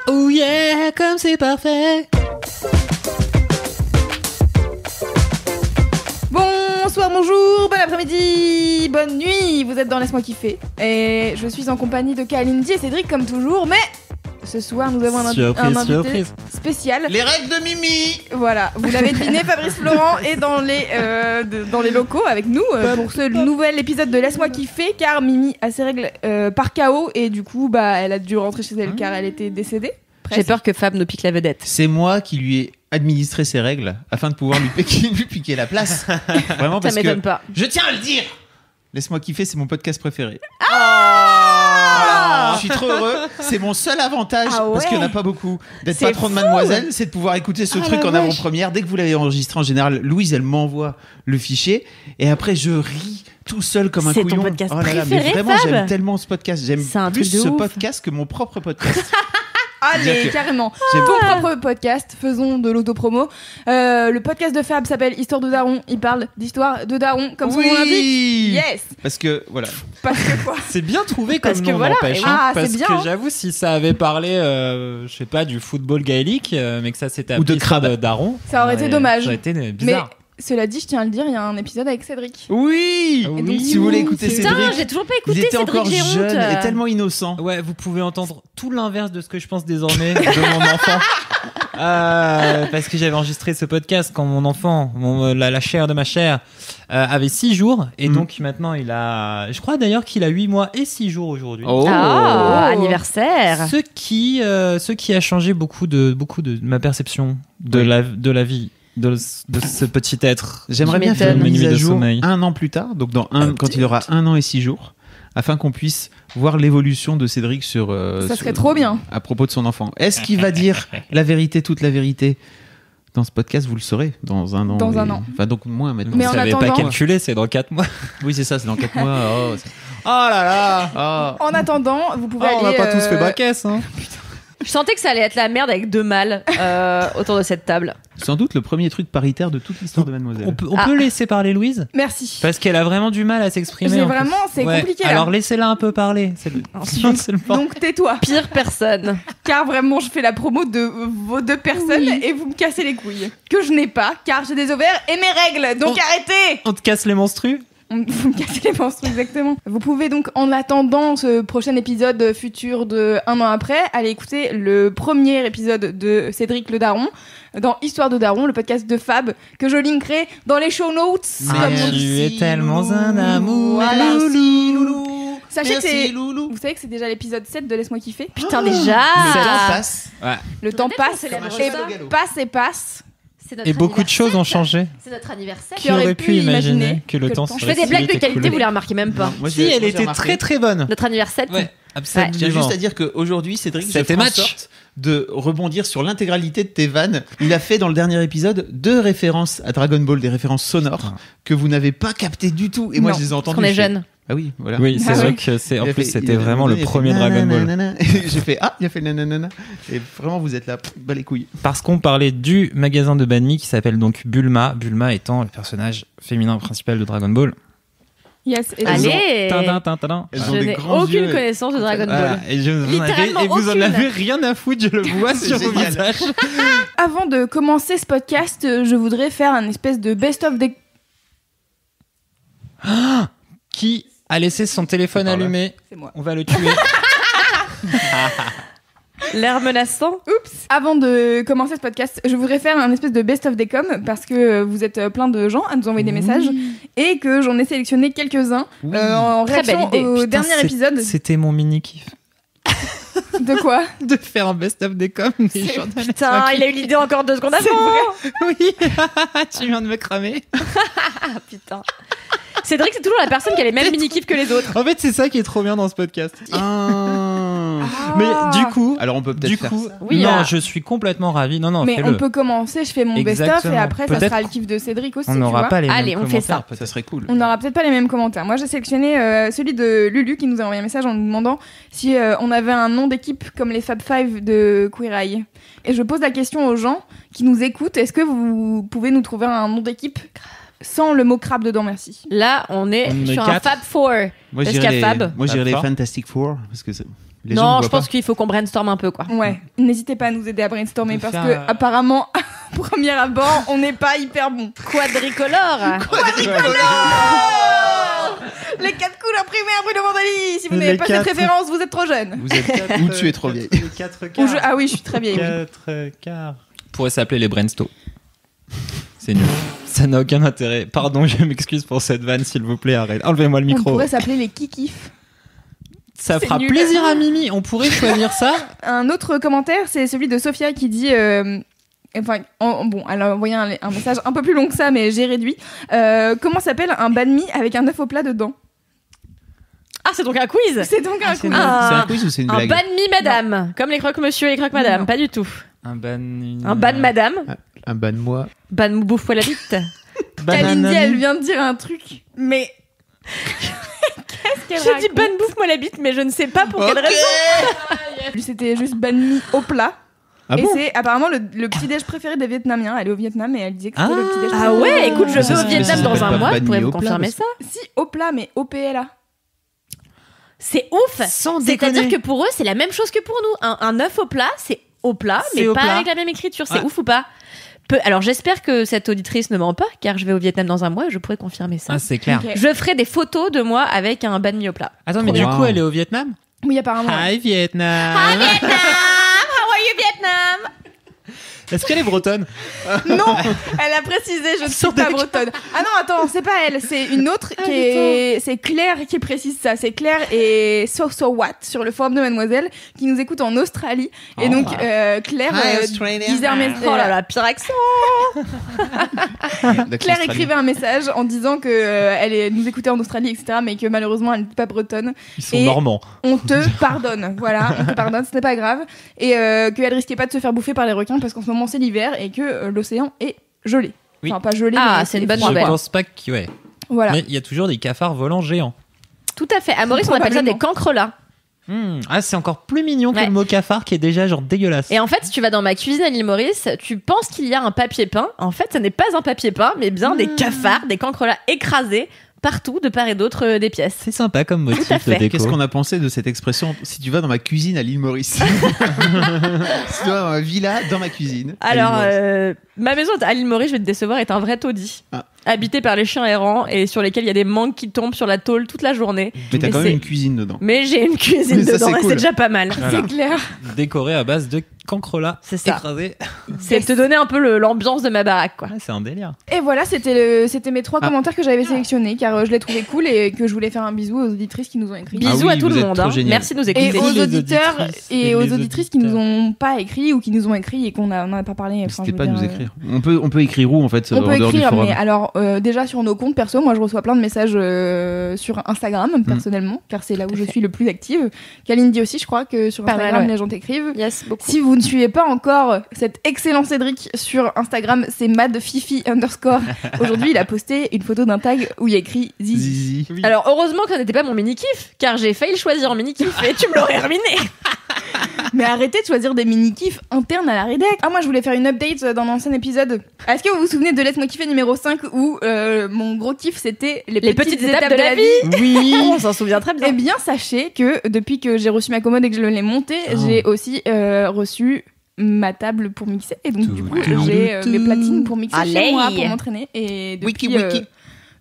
Oh yeah, comme c'est parfait. Bonsoir, bonjour, bon après-midi, bonne nuit. Vous êtes dans Laisse-moi kiffer. Et je suis en compagnie de Kalindi et Cédric comme toujours, mais ce soir nous avons un invité spécial. Les règles de Mimi. Voilà, vous l'avez deviné, Fabrice Florent est dans les locaux avec nous pour ce nouvel épisode de Laisse-moi kiffer, car Mimi a ses règles par KO et du coup elle a dû rentrer chez elle car elle était décédée. J'ai peur que Fab nous pique la vedette. C'est moi qui lui ai administré ses règles afin de pouvoir lui piquer la place. Vraiment, parce ça m'étonne que pas. je tiens à le dire. Laisse-moi kiffer, c'est mon podcast préféré. Ah Je suis trop heureux. C'est mon seul avantage, parce qu'il n'y en a pas beaucoup, d'être C'est patron de fou. Mademoiselle, c'est de pouvoir écouter ce truc la en vache. avant-première. Dès que vous l'avez enregistré, en général, Louise, elle m'envoie le fichier et après je ris tout seul comme un C'est couillon. ton podcast Oh là là, mais préféré, vraiment, Fab. j'aime tellement ce podcast. J'aime C'est un plus truc de ce ouf. podcast que mon propre podcast. Allez, C'est-à-dire que carrément. j'aime- Ton propre podcast, faisons de l'autopromo. Le podcast de Fab s'appelle Histoire de Daron. Il parle d'histoire de Daron, comme son nom l'indique. Yes. Parce que voilà. Parce que quoi? C'est bien trouvé comme Parce que nom, voilà, n'empêche. et oui. Ah, parce c'est bien, que hein. j'avoue, si ça avait parlé, je sais pas, du football gaélique, mais que ça s'était Ou de appelé Histoire crabe. de Daron, Ça aurait été dommage. Ça aurait été Mais bizarre. cela dit, je tiens à le dire, il y a un épisode avec Cédric. Oui. Oui. Et donc, Si vous voulez écouter Putain, Cédric, j'ai toujours pas il écouté était Cédric, encore j'ai honte. jeune et tellement innocent. Ouais, vous pouvez entendre tout l'inverse de ce que je pense désormais de mon enfant. Parce que j'avais enregistré ce podcast quand mon enfant, la chair de ma chair, avait 6 jours. Et donc maintenant, il a. Je crois d'ailleurs qu'il a 8 mois et 6 jours aujourd'hui. Oh. Ah, Oh. anniversaire. Ce qui a changé beaucoup de ma perception de la vie de ce petit être. J'aimerais Je bien faire une m'étonne. mise Nuit à de jour sommeil. un an plus tard, donc quand il aura 1 an et 6 jours, afin qu'on puisse voir l'évolution de Cédric sur. Ça serait trop bien. À propos de son enfant. Est-ce qu'il va dire la vérité, toute la vérité dans ce podcast? Vous le saurez dans 1 an. Dans un an. Enfin, donc moins maintenant. Mais Vous en savez pas attendant- calculer, c'est dans 4 mois. Oui, c'est ça, c'est dans 4 mois. Oh, Oh là là. oh. En attendant, vous pouvez Oh, on aller. n'a pas tous fait bac S, hein. Je sentais que ça allait être la merde avec 2 mâles autour de cette table. Sans doute le premier truc paritaire de toute l'histoire de Mademoiselle. On peut laisser parler Louise Merci. parce qu'elle a vraiment du mal à s'exprimer. J'ai en plus. vraiment, c'est Ouais. compliqué là. Alors laissez-la un peu parler. C'est le point. Donc tais-toi. Pire personne. Car vraiment, je fais la promo de vos 2 personnes et vous me cassez les couilles. Que je n'ai pas, car j'ai des ovaires et mes règles. Donc arrêtez. On te casse les menstrues. Vous me cassez les menstrues, exactement. Vous pouvez donc, en attendant ce prochain épisode futur de 1 an après, aller écouter le premier épisode de Cédric le Daron dans Histoire de Daron, le podcast de Fab, que je linkerai dans les show notes. Comme on dit. Tu es tellement un amour. Voilà. Loulou. Sachez que c'est... Merci, Loulou. Vous savez que c'est déjà l'épisode 7 de Laisse-moi kiffer. Putain, déjà. Le temps passe. Le temps Peut-être passe qu'on célèbre et ça. passe et passe. C'est notre Et beaucoup de choses ont changé. C'est notre anniversaire. Qui aurait pu imaginer que le temps Je Je fais des blagues de qualité, vous les remarquez même pas. Non, moi, Si, j'ai- elle moi, j'ai était remarqué. très très bonne. Notre anniversaire. Ouais, absolument. Je tiens juste à dire qu'aujourd'hui, Cédric, je C'était fais en match. sorte de rebondir sur l'intégralité de tes vannes. Il a fait dans le dernier épisode 2 références à Dragon Ball, des références sonores que vous n'avez pas captées du tout. Et moi, Non, je les ai Parce entendues. qu'on est Je fais, jeunes. Ah oui, voilà. Oui, c'est Ah vrai oui. que c'est. En Il a plus, fait- c'était il a- vraiment le il a fait premier Dragon Ball. nanana. Et j'ai fait il a fait nanana. Et vraiment, vous êtes là, bas les couilles. Parce qu'on parlait du magasin de Banmi qui s'appelle donc Bulma. Bulma étant le personnage féminin principal de Dragon Ball. Yes. Et Allez. Tadin, tadin, tadin. Elles Je ont des n'ai grands aucune yeux. connaissance de Dragon Voilà. Ball. Et, Littéralement vous en aucune. avez rien à foutre, je le vois C'est sur vos génial. visages. Avant de commencer ce podcast, je voudrais faire un espèce de best-of des... Qui a laissé son téléphone Par là. allumé? C'est moi. On va le tuer. L'air menaçant. Oups. Avant de commencer ce podcast, je voudrais faire un espèce de best-of des coms parce que vous êtes plein de gens à nous envoyer des messages et que j'en ai sélectionné quelques-uns Oui. en Très réaction belle idée. au Putain, dernier épisode. C'était mon mini kiff De quoi? de faire un best-of des coms des gens de Putain, il a eu l'idée encore 2 secondes C'est avant. Oui, tu viens de me cramer. Ah putain. Cédric, c'est toujours la personne qui a les mêmes mini-kiffs que les autres. En fait, c'est ça qui est trop bien dans ce podcast. Ah. Mais du coup, Alors on peut peut-être du faire coup, ça. Oui, non, ah. je suis complètement ravi. Non, Mais fais-le. on peut commencer, je fais mon best-of et Exactement. après ça Peut-être sera le kiff de Cédric aussi. On tu n'aura vois. pas les Allez, mêmes on fait ça. commentaires, peut-être. Ça serait cool. On n'aura peut-être pas les mêmes commentaires. Moi, j'ai sélectionné celui de Lulu qui nous a envoyé un message en nous demandant si on avait un nom d'équipe comme les Fab Five de Queer Eye. Et je pose la question aux gens qui nous écoutent, est-ce que vous pouvez nous trouver un nom d'équipe sans le mot crabe dedans, merci. Là, on est On est sur un 4. Fab Four. Moi Parce j'irais qu'il y a Fab. les Fab. Fantastic Four parce que c'est Les gens Non, ne je voient pas. pense qu'il faut qu'on brainstorm un peu, quoi. Ouais, n'hésitez pas à nous aider à brainstormer On peut parce faire, que apparemment, premier abord, on n'est pas hyper bon. Quadricolore. Les 4 couleurs primaires Bruno Vandali. Si vous Les n'avez pas cette 4. référence, vous êtes trop jeune. Vous êtes ou tu es trop vieille. Les 4 Ou quarts. Ah oui, je suis très vieille. Oui. 4 quarts. Pourrait s'appeler les Brainstorm. C'est nul. Ça n'a aucun intérêt. Pardon, je m'excuse pour cette vanne, s'il vous plaît, arrête. Enlevez-moi le On micro. pourrait s'appeler les kikifs. Ça c'est fera nul. plaisir à Mimi. On pourrait choisir ça. Un autre commentaire, c'est celui de Sophia qui dit. Enfin, bon, elle a envoyé un message un peu plus long que ça, mais j'ai réduit. Comment s'appelle un banh mi avec un œuf au plat dedans? Ah, c'est donc un quiz. C'est donc un c'est quiz. nul. C'est un quiz ou c'est une Un blague? ban mi madame, comme les croque-monsieur et les croque-madame, Non. pas du tout. Un ban. Un ban madame, Un ban moi. ban bouffe-moi la bite. Kalindi, elle vient de dire un truc, mais. Qu'est-ce qu'elle J'ai dit raconte ban bouffe-moi la bite, mais je ne sais pas pour quelle raison. C'était juste banh mi au plat. Ah et bon? c'est apparemment le petit-déj préféré des Vietnamiens. Elle est au Vietnam et elle disait que c'était le petit-déj Ah préféré. ouais, écoute, je Ça, vais ça au Vietnam s'appelle dans pas un mois, ban vous pourrez mi vous au plat, confirmer parce ça. Si, au plat, mais OPLA. C'est ouf. Sans C'est-à-dire déconner. que pour eux, c'est la même chose que pour nous. Un œuf au plat, c'est au plat, C'est mais au pas plat. avec la même écriture. C'est Ouais. ouf ou pas? Alors j'espère que cette auditrice ne ment pas, car je vais au Vietnam dans un mois et je pourrai confirmer ça. Ah, c'est clair. Ok. Je ferai des photos de moi avec un banh mi au plat. Attends, mais du Wow. coup, elle est au Vietnam? Oui, apparemment. Hi, Vietnam. Vietnam! How are you, Vietnam? Est-ce qu'elle est bretonne? Non, elle a précisé, je ne suis pas bretonne. Ah non, attends, c'est pas elle, c'est une autre qui est. C'est Claire qui précise ça. C'est Claire et So What sur le forum de Mademoiselle qui nous écoute en Australie. Et donc, Claire disait un message. Oh là là, pire accent! Claire écrivait un message en disant que elle nous écoutait en Australie, etc., mais que malheureusement elle n'était pas bretonne. Ils sont Et- normands. On te pardonne, voilà, on te pardonne, c'était pas grave. Et qu'elle risquait pas de se faire bouffer par les requins parce qu'en ce moment c'est l'hiver et que l'océan est gelé. Oui. Enfin, pas gelé, Ah, mais c'est une bonne froid, Je nouvelle. quoi. pense pas que. Ouais. Voilà. Mais il y a toujours des cafards volants géants. Tout à fait. À Maurice, on appelle ça des cancrelats. Ah, c'est encore plus mignon que Ouais. le mot cafard qui est déjà genre dégueulasse. Et en fait, si tu vas dans ma cuisine à l'île Maurice, tu penses qu'il y a un papier peint. En fait, ça n'est pas un papier peint, mais bien des cafards, des cancrelats écrasés partout, de part et d'autre des pièces. C'est sympa comme motif Tout à de fait. déco. Qu'est-ce qu'on a pensé de cette expression? Si tu vas dans ma cuisine à l'île Maurice. Si tu vas dans ma villa, dans ma cuisine. à l'île Alors, Maurice. ma maison à l'île Maurice, je vais te décevoir, est un vrai taudis. Ah. Habité par les chiens errants et sur lesquels il y a des mangues qui tombent sur la tôle toute la journée. Mais t'as et quand c'est- même une cuisine dedans. Mais j'ai une cuisine Mais ça, dedans c'est et cool. c'est déjà pas mal. Voilà. C'est clair. Décoré à base de cancrelats C'est ça. écrasés. C'est te donner un peu l'ambiance de ma baraque, quoi. Ah, c'est un délire. Et voilà, c'était mes 3 Ah. commentaires que j'avais sélectionnés car je les trouvais cool et que je voulais faire un bisou aux auditrices qui nous ont écrit. Bisous oui, à tout vous le êtes monde. trop hein. génial. Merci de nous Et écouter. aux les auditeurs auditrices et et aux les auditrices qui nous auditeurs. ont pas écrit ou qui nous ont écrit et qu'on n'en a pas parlé. Enfin, N'hésitez je veux pas à dire, nous écrire. On peut écrire où en fait On en peut dehors du écrire, forum? mais alors déjà sur nos comptes perso, moi je reçois plein de messages sur Instagram personnellement, car c'est là où Tout à je fait. suis le plus active. Kalindi aussi, je crois que sur Pas mal, Instagram ouais. les gens t'écrivent. Yes, beaucoup. Si vous ne suivez pas encore cet excellent Cédric sur Instagram, c'est madfifi_. Aujourd'hui, il a posté une photo d'un tag où il y a écrit Zizi. Zizi. Alors heureusement que ça n'était pas mon mini-kiff, car j'ai failli le choisir en mini-kiff et tu me l'aurais ruiné. Mais arrêtez de choisir des mini-kifs internes à la rédac. Ah, moi je voulais faire une update dans l'ancien épisode. Est-ce que vous vous souvenez de Laisse-moi kiffer numéro 5 où mon gros kiff c'était les petites étapes de la vie? Oui. On s'en souvient très bien. Eh bien, sachez que depuis que j'ai reçu ma commode et que je l'ai montée, j'ai aussi reçu ma table pour mixer. Et donc, du coup, j'ai mes platines pour mixer Allez. chez moi pour m'entraîner. Et depuis Wiki.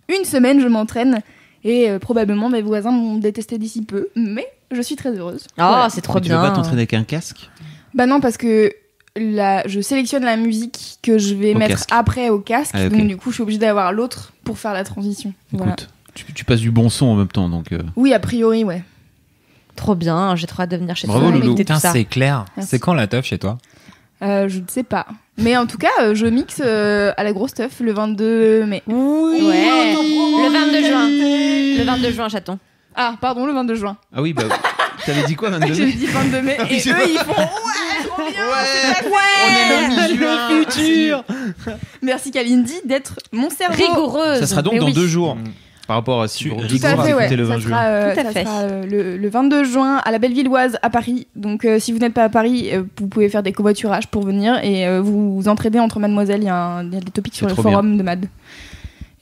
une semaine, je m'entraîne. Et probablement, mes voisins m'ont détesté d'ici peu. Mais je suis très heureuse. Oh, Voilà. c'est trop Tu veux bien. pas t'entraîner avec un casque? Bah non, parce que je sélectionne la musique que je vais Au mettre casque. après au casque. Ah, ok. Donc, du coup, je suis obligée d'avoir l'autre pour faire la transition. Voilà. Écoute, tu passes du bon son en même temps, donc. Oui, a priori, ouais. Trop bien, j'ai trop hâte de venir chez Bravo, toi. Loulou. écouter tout Putain, ça. c'est clair. Merci. C'est quand la teuf chez toi? Je ne sais pas. Mais en tout cas, je mixe à la grosse teuf le 22 mai. Ouais. Le 22 juin. Le 22 juin, chaton. Ah, pardon, le 22 juin. Ah oui, bah. T'avais dit quoi, 22 J'ai dit 22 mai. Et eux, ils font ouais, trop bien, On est le mi-juin. Le futur. Merci Kalindi d'être mon cerveau. Rigoureuse. Ça sera donc Mais dans oui. 2 jours. Par rapport à si Tout vous à Tout à écoutez fait, ouais. le 20 Ça juin. sera, Tout à ça fait. sera, le 22 juin à la Bellevilloise à Paris. Donc si vous n'êtes pas à Paris, vous pouvez faire des covoiturages pour venir et vous vous entraidez entre mademoiselles. Il y a des topics sur C'est le trop forum de Mad.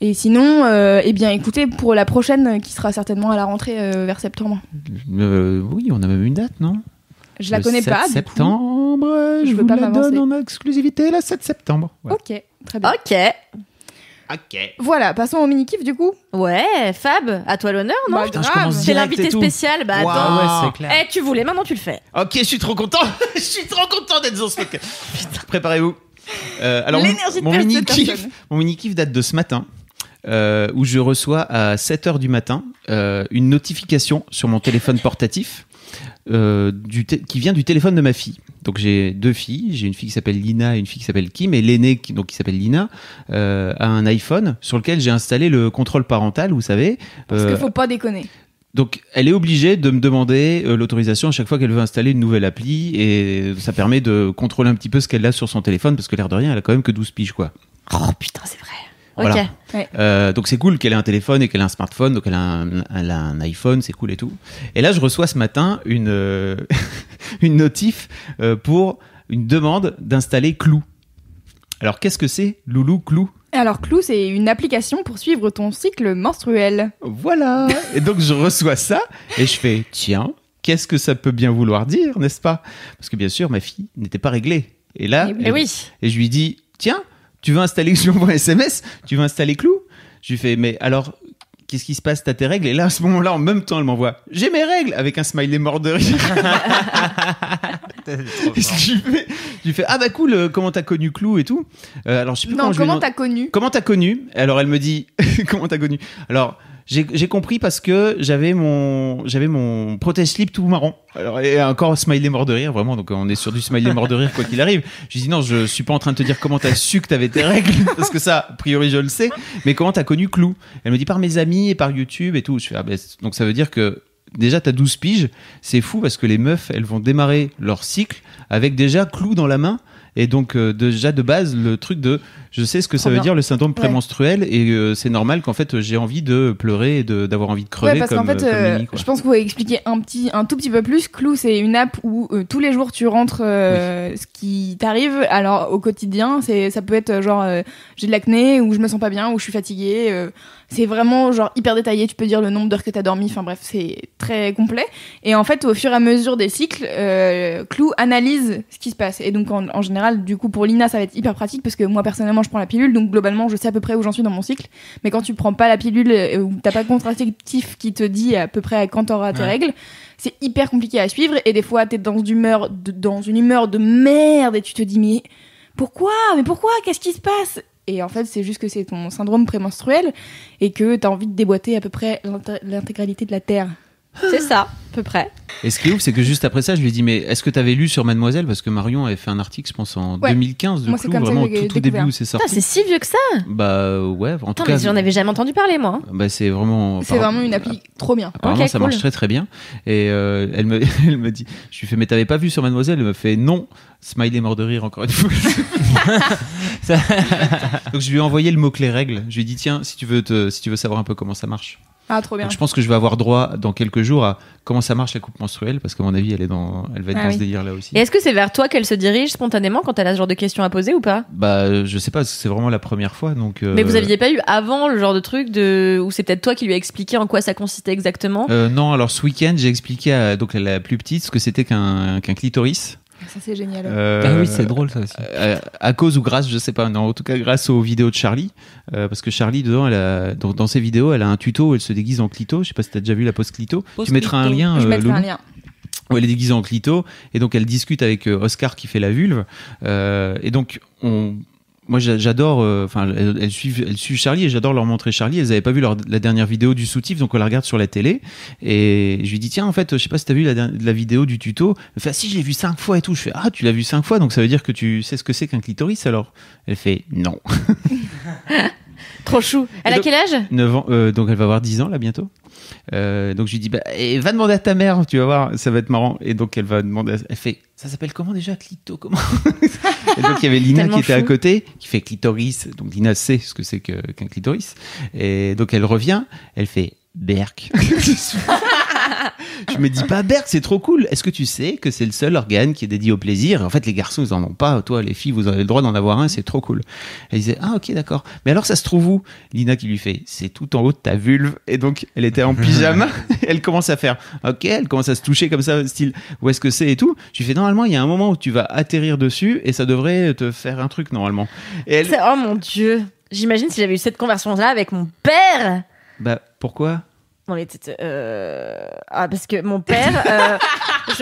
Et sinon, eh bien, écoutez, pour la prochaine, qui sera certainement à la rentrée vers septembre. Oui, on a même une date, non? Je la connais pas. 7 septembre, je veux vous pas la m'avancer. donne en exclusivité, le 7 septembre. Ouais. Ok, très bien. Ok. Ok. Voilà, passons au mini-kiff du coup. Ouais, Fab, à toi l'honneur, non? Bah, Putain, je grave. commence C'est direct l'invité et tout. spécial, bah Wow. attends. Ah ouais, c'est clair. Tu voulais, maintenant tu le fais. Ok, je suis trop content. Je suis trop content d'être dans ce podcast. Préparez-vous. Alors, L'énergie de mon perte de mini-kiff, personne. mon mini-kiff date de ce matin, où je reçois à 7h du matin une notification sur mon téléphone portatif qui vient du téléphone de ma fille. Donc j'ai 2 filles, j'ai une fille qui s'appelle Lina et une fille qui s'appelle Kim, et l'aînée qui s'appelle Lina a un iPhone sur lequel j'ai installé le contrôle parental, vous savez. Parce qu'il faut pas déconner. Donc, elle est obligée de me demander l'autorisation à chaque fois qu'elle veut installer une nouvelle appli, et ça permet de contrôler un petit peu ce qu'elle a sur son téléphone, parce que l'air de rien, elle a quand même que 12 piges, quoi. Oh putain, c'est vrai. Voilà. Ok. Donc c'est cool qu'elle ait un téléphone et qu'elle ait un smartphone, donc elle a un iPhone, c'est cool et tout. Et là, je reçois ce matin une notif pour une demande d'installer Clou. Alors, qu'est-ce que c'est, Loulou, Clou? Alors, Clou, c'est une application pour suivre ton cycle menstruel. Voilà. Et donc je reçois ça et je fais tiens, qu'est-ce que ça peut bien vouloir dire, n'est-ce pas? Parce que bien sûr ma fille n'était pas réglée. Et là, Eh oui. et je lui dis tiens, tu veux installer, je lui envoie un SMS, tu veux installer Clou? Je lui fais mais alors qu'est-ce qui se passe, t'as tes règles? Et là à ce moment-là en même temps elle m'envoie j'ai mes règles avec un smiley mort de rire. Je lui fais ah bah cool, comment t'as connu Clou et tout. Alors je sais plus Non, je lui comment demande- t'as connu? Comment t'as connu? Alors elle me dit comment t'as connu? Alors j'ai compris parce que j'avais mon protège-slip tout marron. Alors et encore smiley mort de rire vraiment, donc on est sur du smiley mort de rire quoi qu'il arrive. Je lui dis non, je suis pas en train de te dire comment t'as su que t'avais tes règles parce que ça a priori je le sais, mais comment t'as connu Clou? Elle me dit par mes amis et par YouTube et tout. Je fais ah ben, donc ça veut dire que déjà t'as 12 piges, c'est fou parce que les meufs elles vont démarrer leur cycle avec déjà Clou dans la main. Et donc déjà de base le truc de je sais ce que ça veut bien. dire le syndrome prémenstruel et c'est normal qu'en fait j'ai envie de pleurer et d'avoir envie de crever Ouais, parce comme, qu'en fait, comme Mimi, quoi. je pense qu'il faut expliquer un tout petit peu plus. Clou, c'est une app où tous les jours tu rentres ce qui t'arrive. Alors au quotidien, ça peut être genre j'ai de l'acné ou je me sens pas bien ou je suis fatiguée. C'est vraiment genre hyper détaillé. Tu peux dire le nombre d'heures que t'as dormi. Enfin bref, c'est très complet. Et en fait, au fur et à mesure des cycles, Clou analyse ce qui se passe. Et donc en général, du coup pour Lina, ça va être hyper pratique parce que moi personnellement, je prends la pilule, donc globalement, je sais à peu près où j'en suis dans mon cycle. Mais quand tu prends pas la pilule ou t'as pas de contraceptif qui te dit à peu près à quand t'auras tes règles, c'est hyper compliqué à suivre. Et des fois, t'es dans une humeur de merde et tu te dis mais pourquoi qu'est-ce qui se passe? Et en fait, c'est juste que c'est ton syndrome prémenstruel et que t'as envie de déboîter à peu près l'intégralité de la Terre. C'est ça, à peu près. Et ce qui est ouf c'est que juste après ça je lui ai dit mais est-ce que t'avais lu sur Mademoiselle parce que Marion avait fait un article je pense en 2015 de Moi, c'est Clou comme ça vraiment que j'ai tout début découvert. où c'est Putain, sorti. c'est si vieux que ça. Bah ouais en tout Putain, mais cas j'en avais jamais entendu parler, moi. bah, c'est vraiment C'est vraiment une appli trop bien. apparemment Ok, ça cool. marche très très bien et elle me dit je lui fais mais t'avais pas vu sur Mademoiselle? Elle me fait non, smiley mort de rire encore une fois. Donc je lui ai envoyé le mot-clé règles. Je lui ai dit tiens si tu veux savoir un peu comment ça marche. Ah, trop bien. Donc je pense que je vais avoir droit dans quelques jours à comment ça marche la coupe menstruelle parce qu'à mon avis elle va être Ah dans oui. ce délire là aussi. Et est-ce que c'est vers toi qu'elle se dirige spontanément quand elle a ce genre de questions à poser ou pas? Bah je sais pas, c'est vraiment la première fois donc. Mais vous aviez pas eu avant le genre de truc où c'est peut-être toi qui lui as expliqué en quoi ça consistait exactement? Non, alors ce week-end j'ai expliqué à donc la plus petite ce que c'était qu'un clitoris. Ça, c'est génial. Ah oui, c'est drôle ça aussi. À cause ou grâce, je sais pas. Non, en tout cas grâce aux vidéos de Charlie, parce que Charlie dedans, dans ses vidéos, elle a un tuto où elle se déguise en clito. Je sais pas si t'as déjà vu la pose clito. Pose Tu mettras un clito. lien. Je mettrai Loulou, un lien. où elle est déguisée en clito et donc elle discute avec Oscar qui fait la vulve. Et donc moi j'adore, enfin elles suivent Charlie et j'adore leur montrer Charlie. Elles avaient pas vu la dernière vidéo du soutif donc on la regarde sur la télé et je lui dis tiens en fait je sais pas si t'as vu la vidéo du tuto. Elle fait ah si je l'ai vu 5 fois et tout. Je fais ah tu l'as vu 5 fois donc ça veut dire que tu sais ce que c'est qu'un clitoris alors. Elle fait non. Trop chou. Elle Et a donc- quel âge? 9 ans, donc elle va avoir 10 ans là bientôt. Donc je lui dis bah, va demander à ta mère, tu vas voir, ça va être marrant. Et donc elle va demander, elle fait ça s'appelle comment déjà clito comment? Et donc il y avait Lina Tellement qui était à chou. côté, qui fait clitoris. Donc Lina sait ce que c'est qu'un clitoris. Et donc elle revient, elle fait berk. Je me dis pas, Berk, c'est trop cool. Est-ce que tu sais que c'est le seul organe qui est dédié au plaisir? En fait, les garçons, ils en ont pas. Toi, les filles, vous avez le droit d'en avoir un, c'est trop cool. Elle disait, ah, ok, d'accord. Mais alors, ça se trouve où? Lina qui lui fait, c'est tout en haut de ta vulve. Et donc, elle était en pyjama. Elle commence à faire, ok, elle commence à se toucher comme ça, style, où est-ce que c'est et tout. Je lui fais, normalement, il y a un moment où tu vas atterrir dessus et ça devrait te faire un truc, normalement. Et elle, Oh mon Dieu. J'imagine si j'avais eu cette conversation-là avec mon père. bah, pourquoi? Non mais parce que mon père,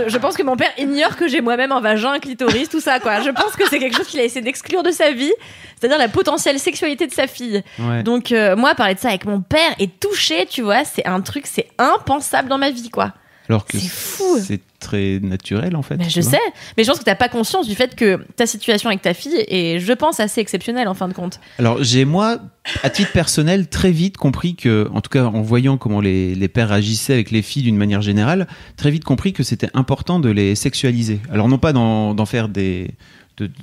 je pense que mon père ignore que j'ai moi-même un vagin, un clitoris, tout ça quoi. Je pense que c'est quelque chose qu'il a essayé d'exclure de sa vie, c'est-à-dire la potentielle sexualité de sa fille. Ouais. Donc moi parler de ça avec mon père et toucher, tu vois, c'est un truc, c'est impensable dans ma vie quoi. Alors que C'est fou. c'est très naturel, en fait. Mais je sais, mais je pense que t'as pas conscience du fait que ta situation avec ta fille est, je pense, assez exceptionnelle en fin de compte. Alors, j'ai, moi, à titre personnel, très vite compris que, en tout cas, en voyant comment les pères agissaient avec les filles d'une manière générale, très vite compris que c'était important de les sexualiser. Alors, non pas d'en faire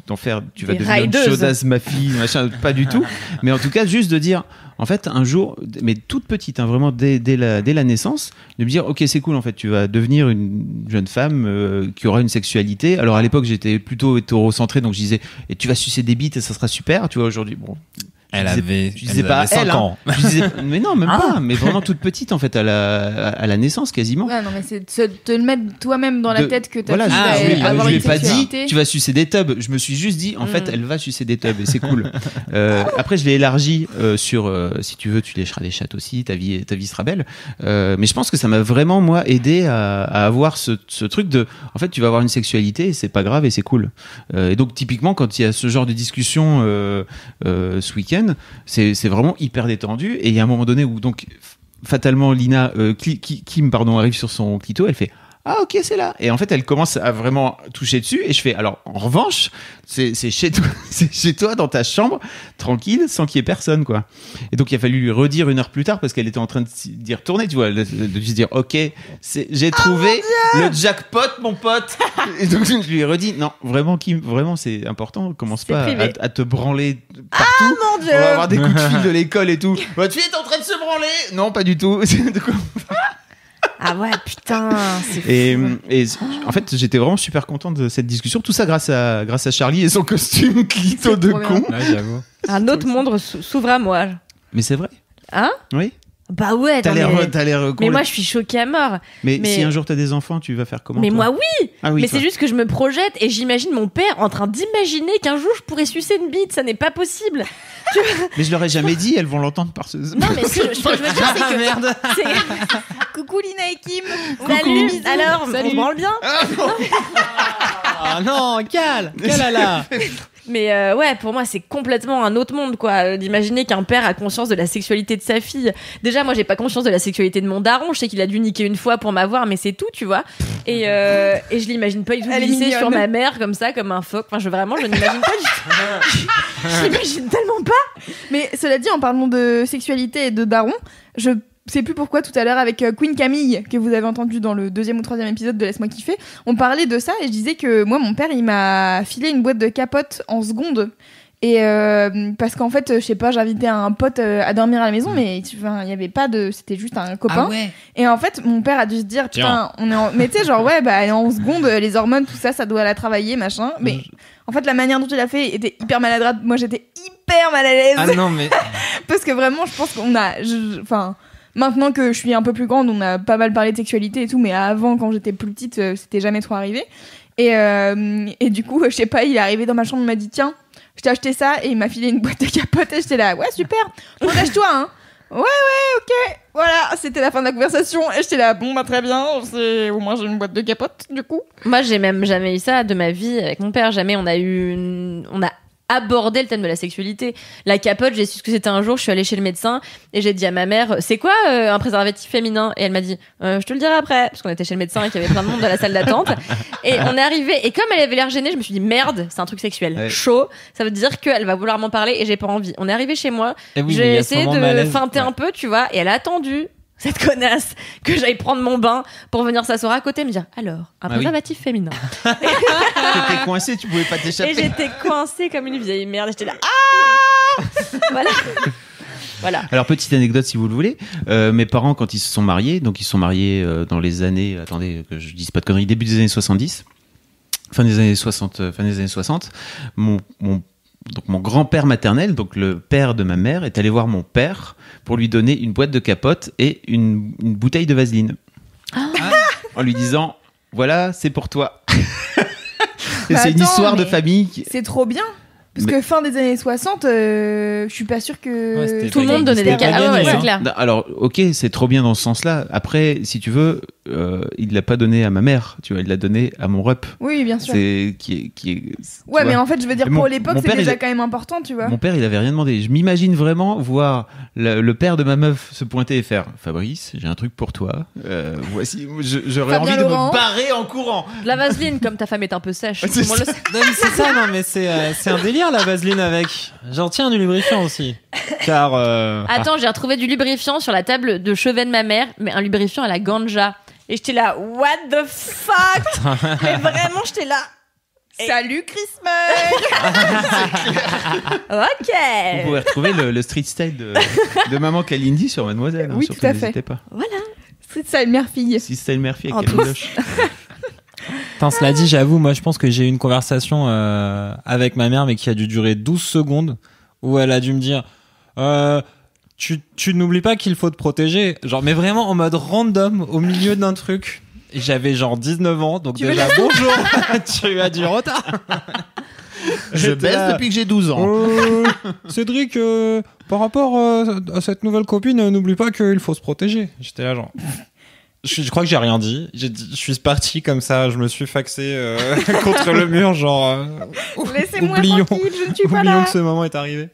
d'en faire, tu vas Des devenir raideuses. une chaudasse, ma fille, machin, pas du tout. Mais en tout cas, juste de dire, en fait, un jour, mais toute petite, hein, vraiment dès la naissance, de me dire, ok, c'est cool, en fait, tu vas devenir une jeune femme qui aura une sexualité. Alors à l'époque, j'étais plutôt hétérocentré, donc je disais, et tu vas sucer des bites et ça sera super. Tu vois, aujourd'hui, bon. Je disais pas à 5 elle, ans. hein. Je disais, mais non, même pas, mais vraiment toute petite, en fait, à la naissance, quasiment. Ouais, non, mais c'est de te le mettre toi-même dans la tête que ta Voilà, fille Ah, va oui, avoir je lui une ai pas dit, sexualité. tu vas sucer des tubs. Je me suis juste dit, en fait, elle va sucer des tubs et c'est cool. Après, je l'ai élargi sur, si tu veux, tu lécheras des chattes aussi, ta vie sera belle. Mais je pense que ça m'a vraiment, moi, aidé à avoir ce truc de, en fait, tu vas avoir une sexualité et c'est pas grave et c'est cool. Et donc, typiquement, quand il y a ce genre de discussion ce week-end, c'est vraiment hyper détendu. Et il y a un moment donné où, donc, fatalement, Lina, Kim, arrive sur son clito, elle fait, ah ok, c'est là. Et en fait, elle commence à vraiment toucher dessus et je fais, alors en revanche, c'est chez toi, c'est chez toi dans ta chambre, tranquille, sans qu'il y ait personne, quoi. Et donc il a fallu lui redire 1 heure plus tard parce qu'elle était en train d'y retourner, tu vois, de lui dire, ok, j'ai trouvé le jackpot, mon pote. Et donc je lui ai redit, non, vraiment Kim, vraiment c'est important, commence C'est pas privé. à te branler partout. Mon Dieu. On va avoir des coups de fil de l'école et tout. Votre fille est en train de se branler. Non, pas du tout. Ah ouais, putain, c'est fou. Et en fait, j'étais vraiment super content de cette discussion. Tout ça grâce à Charlie et son costume clito C'est de trop bien. con. Ouais, j'avoue. Un autre monde s'ouvre à moi. Mais c'est vrai. Hein? Oui. Bah ouais, T'as non, l'air, mais... t'as l'air mais moi je suis choquée à mort. mais mais- si un jour t'as des enfants, tu vas faire comment? Mais toi moi oui, Ah oui. mais toi. c'est juste que je me projette et j'imagine mon père en train d'imaginer qu'un jour je pourrais sucer une bite, ça n'est pas possible. Mais je leur ai jamais dit. Elles vont l'entendre par ce. Non mais ce que je veux dire c'est que Merde. c'est- Coucou Lina et Kim. Salut, Bisous. alors on Salut. se branle bien. Ah non, calala. Mais ouais, pour moi c'est complètement un autre monde quoi, d'imaginer qu'un père a conscience de la sexualité de sa fille. Déjà moi j'ai pas conscience de la sexualité de mon daron, je sais qu'il a dû niquer une fois pour m'avoir mais c'est tout tu vois. Et je l'imagine pas du tout Elle est glisser mignonne. sur ma mère comme ça comme un phoque. Enfin je n'imagine pas du tout. Je l'imagine tellement pas. Mais cela dit, en parlant de sexualité et de daron, je sais plus pourquoi tout à l'heure avec Queen Camille, que vous avez entendu dans le 2e ou 3e épisode de Laisse-moi kiffer, on parlait de ça et je disais que moi, mon père, il m'a filé une boîte de capotes en seconde. Et parce qu'en fait, je sais pas, j'invitais un pote à dormir à la maison, mais enfin, il y avait pas de, c'était juste un copain. Ah ouais. Et en fait, mon père a dû se dire, Tiens. putain, on est en, mais tu sais, genre ouais, bah elle est en seconde, les hormones, tout ça, ça doit la travailler, machin. Mais en fait, la manière dont il a fait était hyper maladroite. Moi, j'étais hyper mal à l'aise. Ah non, mais. Parce que vraiment, je pense qu'on a. Enfin, maintenant que je suis un peu plus grande, on a pas mal parlé de sexualité et tout, mais avant, quand j'étais plus petite, c'était jamais trop arrivé. Et du coup, je sais pas, il est arrivé dans ma chambre, il m'a dit tiens, je t'ai acheté ça, et il m'a filé une boîte de capotes, et j'étais là, ouais, super, protège-toi, hein. Ouais, ok. Voilà, c'était la fin de la conversation, et j'étais là, bon, bah très bien, au moins j'ai une boîte de capotes, du coup. Moi, j'ai même jamais eu ça de ma vie avec mon père. Jamais on a abordé le thème de la sexualité. La capote, j'ai su ce que c'était un jour. Je suis allée chez le médecin et j'ai dit à ma mère, c'est quoi un préservatif féminin? Et elle m'a dit, je te le dirai après, parce qu'on était chez le médecin et qu'il y avait plein de monde dans la salle d'attente. Et on est arrivé et comme elle avait l'air gênée, je me suis dit merde, c'est un truc sexuel. Ouais. Chaud, ça veut dire qu'elle va vouloir m'en parler et j'ai pas envie. On est arrivé chez moi, Eh oui, mais il y j'ai a ce essayé moment de malaise. feinter un peu, tu vois, et elle a attendu. Cette connasse, que j'aille prendre mon bain pour venir s'asseoir à côté et me dire alors, un oui. préservatif féminin. T'étais coincé, tu pouvais pas Et t'échapper. j'étais coincée comme une vieille merde. Et j'étais là, ah voilà. Voilà. Alors, petite anecdote si vous le voulez. Mes parents, quand ils se sont mariés, donc ils se sont mariés dans les années, attendez, que je dise pas de conneries, début des années 70, fin des années 60, mon grand-père maternel, donc le père de ma mère, est allé voir mon père pour lui donner une boîte de capote et une bouteille de vaseline. En lui disant, voilà, c'est pour toi. Et Bah c'est une attends, histoire de mais famille. C'est trop bien. Parce Mais- que fin des années 60, je suis pas sûre que Ouais, c'était Tout le monde donnait des C'était pas cadeaux, gagné, c'est hein. clair. Non, alors, ok, c'est trop bien dans ce sens-là. Après, si tu veux, il l'a pas donné à ma mère, tu vois, il l'a donné à mon rep. Oui, bien sûr. C'est qui est. Ouais, tu mais vois. en fait, je veux dire, Mais pour mon l'époque, c'est père, déjà il- quand même important, tu vois. Mon père, il avait rien demandé. Je m'imagine vraiment voir le père de ma meuf se pointer et faire Fabrice, j'ai un truc pour toi. Voici, j'aurais Fabien envie de Laurent. me barrer en courant. De la vaseline, comme ta femme est un peu sèche. C'est tout le monde le ça. sait. Non, mais c'est ça, non, mais c'est un délire la vaseline avec. J'en tiens du lubrifiant aussi. Car. Attends, j'ai retrouvé du lubrifiant sur la table de chevet de ma mère, mais un lubrifiant à la ganja. Et j'étais là, what the fuck. Mais vraiment, j'étais là. Salut Christmas. Vous Ok. pouvez retrouver le street style de Maman Kalindi sur Mademoiselle. Oui, surtout, tout à fait. n'hésitez pas. C'est ça, une mère-fille. Si style Murphy En avec tous. Camille Loche. Attends, cela dit, j'avoue, moi je pense que j'ai eu une conversation avec ma mère, mais qui a dû durer 12 secondes, où elle a dû me dire tu n'oublies pas qu'il faut te protéger. Genre, mais vraiment en mode random, au milieu d'un truc. Et j'avais genre 19 ans, donc Tu déjà bonjour, tu as du retard. Je J'étais baisse là. depuis que j'ai 12 ans. Cédric, par rapport à cette nouvelle copine, n'oublie pas qu'il faut se protéger. J'étais là genre. Je crois que j'ai rien dit. Je suis parti comme ça, je me suis faxé contre le mur, genre. Laissez-moi oublions- tranquille, je ne suis pas Oublions là. que ce moment est arrivé.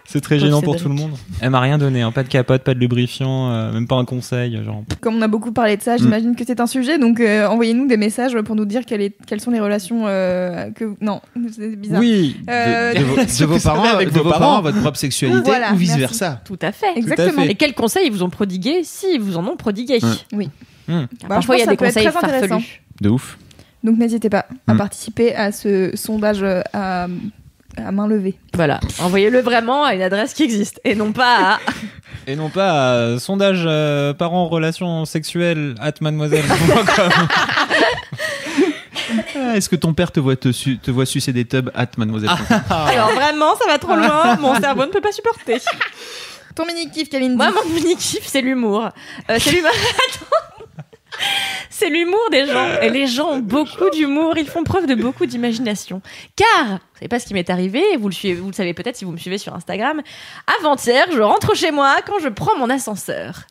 C'est très gênant pour tout le monde. Elle m'a rien donné, hein. Pas de capote, pas de lubrifiant, même pas un conseil. Genre. Comme on a beaucoup parlé de ça, j'imagine que c'est un sujet, donc envoyez-nous des messages pour nous dire quelles sont les relations que... Non, c'est bizarre. Oui. De vos parents, avec de vos vos parents. parents, votre propre sexualité Voilà, ou vice merci. versa. Tout à fait. Exactement. fait. Et quels conseils ils vous ont prodigués si ils vous en ont prodigué. Ouais. Bah, Parfois, je il y a pense des que ça peut être conseils très intéressant. farfelus. De ouf. Donc n'hésitez pas à Mm. participer à ce sondage à main levée. Voilà. Envoyez-le vraiment à une adresse qui existe et non pas à. Et non pas sondage parents relations sexuelles @mademoiselle. Est-ce que ton père te voit sucer des tubs Mademoiselle Alors vraiment, ça va trop loin. Mon cerveau ne peut pas supporter. Ton mini-kiff, Kalindi. Moi, mon mini-kiff, c'est l'humour. C'est l'humour. Attends. C'est l'humour des gens. Et les gens ont beaucoup d'humour. Ils font preuve de beaucoup d'imagination. Car, vous savez pas ce qui m'est arrivé, vous le savez peut-être si vous me suivez sur Instagram. Avant-hier, je rentre chez moi quand je prends mon ascenseur.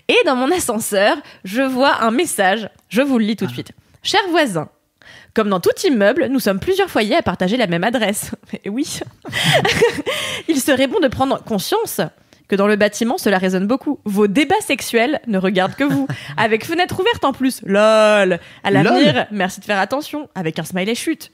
Et dans mon ascenseur, je vois un message. Je vous le lis tout de suite. Cher voisin, comme dans tout immeuble, nous sommes plusieurs foyers à partager la même adresse. Et oui. Il serait bon de prendre conscience que dans le bâtiment, cela résonne beaucoup. Vos débats sexuels ne regardent que vous. Avec fenêtre ouverte en plus. LOL. À l'avenir, merci de faire attention. Avec un smiley chute.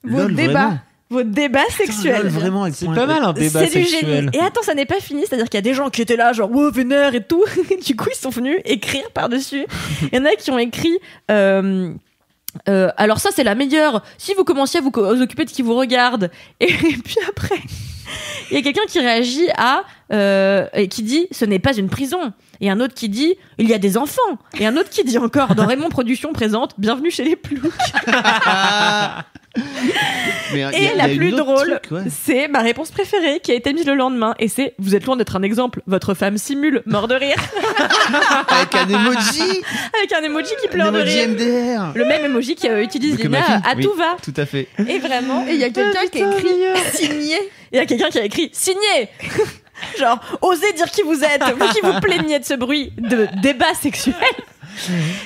Vos Lol, débats. vraiment. Vos débats sexuels. Vraiment, C'est pas mal un débat C'est du sexuel. génie. Et attends, ça n'est pas fini. C'est-à-dire qu'il y a des gens qui étaient là, genre, wow, vénère et tout. Du coup, ils sont venus écrire par-dessus. Il y en a qui ont écrit... alors ça, c'est la meilleure. Si vous commenciez à vous occuper de qui vous regarde. Et puis après... Il y a quelqu'un qui réagit et qui dit ce n'est pas une prison. Et un autre qui dit il y a des enfants. Et un autre qui dit encore dans Raymond Productions présente bienvenue chez les ploucs. Et la plus drôle, c'est ma réponse préférée qui a été mise le lendemain. Et c'est vous êtes loin d'être un exemple. Votre femme simule mort de rire Avec un emoji. avec un emoji qui Un pleure de emoji rire. MDR. Le même emoji qu'utilise Que ma Lina fille. à Oui, tout va. Tout à fait. Et vraiment, Et il y a quelqu'un qui a écrit signé. il y a quelqu'un qui a écrit signé. Genre, osez dire qui vous êtes, vous qui vous plaignez de ce bruit de débat sexuel.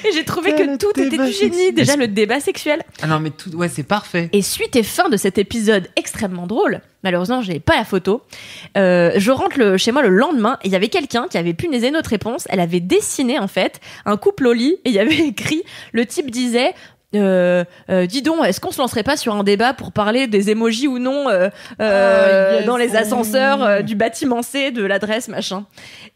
Et j'ai trouvé que tout était du génie. Déjà, le débat sexuel. Ah non, mais tout, ouais, c'est parfait. Et suite et fin de cet épisode extrêmement drôle, malheureusement, je n'ai pas la photo. Je rentre chez moi le lendemain et il y avait quelqu'un qui avait punaisé notre réponse. Elle avait dessiné, en fait, un couple au lit et il y avait écrit, le type disait... dis donc, est-ce qu'on se lancerait pas sur un débat pour parler des emojis ou non yes. dans les ascenseurs du bâtiment C de l'adresse machin.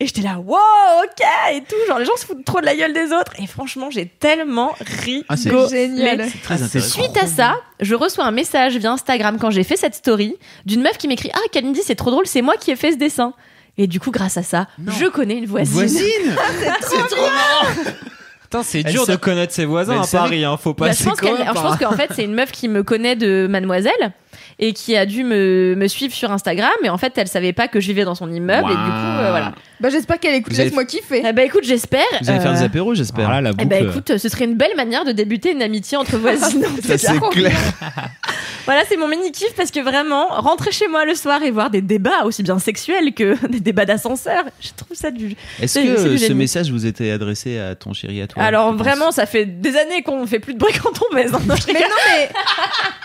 Et j'étais là, wow, ok et tout, genre les gens se foutent trop de la gueule des autres. Et franchement, j'ai tellement rigolé. Ah, c'est Génial. très intéressant. Suite à ça, je reçois un message via Instagram quand j'ai fait cette story d'une meuf qui m'écrit ah Kalindi c'est trop drôle, c'est moi qui ai fait ce dessin. Et du coup, grâce à ça, je connais une voisine. C'est trop marrant. Putain, c'est Elle dur de sa- connaître ses voisins Mais à elle savait- Paris, hein. Faut Bah, passer je pense qu'en fait, c'est une meuf qui me connaît de Mademoiselle et qui a dû me suivre sur Instagram. Et en fait, elle savait pas que je vivais dans son immeuble. Et du coup, voilà. Bah, j'espère qu'elle écoute. Vous allez- Laisse-moi kiffer. Eh bah, écoute, j'espère. Vous allez faire des apéros, j'espère. Voilà, la Eh boucle. bah, écoute, ce serait une belle manière de débuter une amitié entre voisines. Ça, c'est clair. Voilà, c'est mon mini kiff parce que vraiment, rentrer chez moi le soir et voir des débats aussi bien sexuels que des débats d'ascenseur, je trouve ça du. Est-ce C'est que du ce génie. message vous était adressé à ton chéri, à toi? Alors tu penses vraiment, ça fait des années qu'on fait plus de bruit quand on baise. Hein. Non, je Mais rigole. non, mais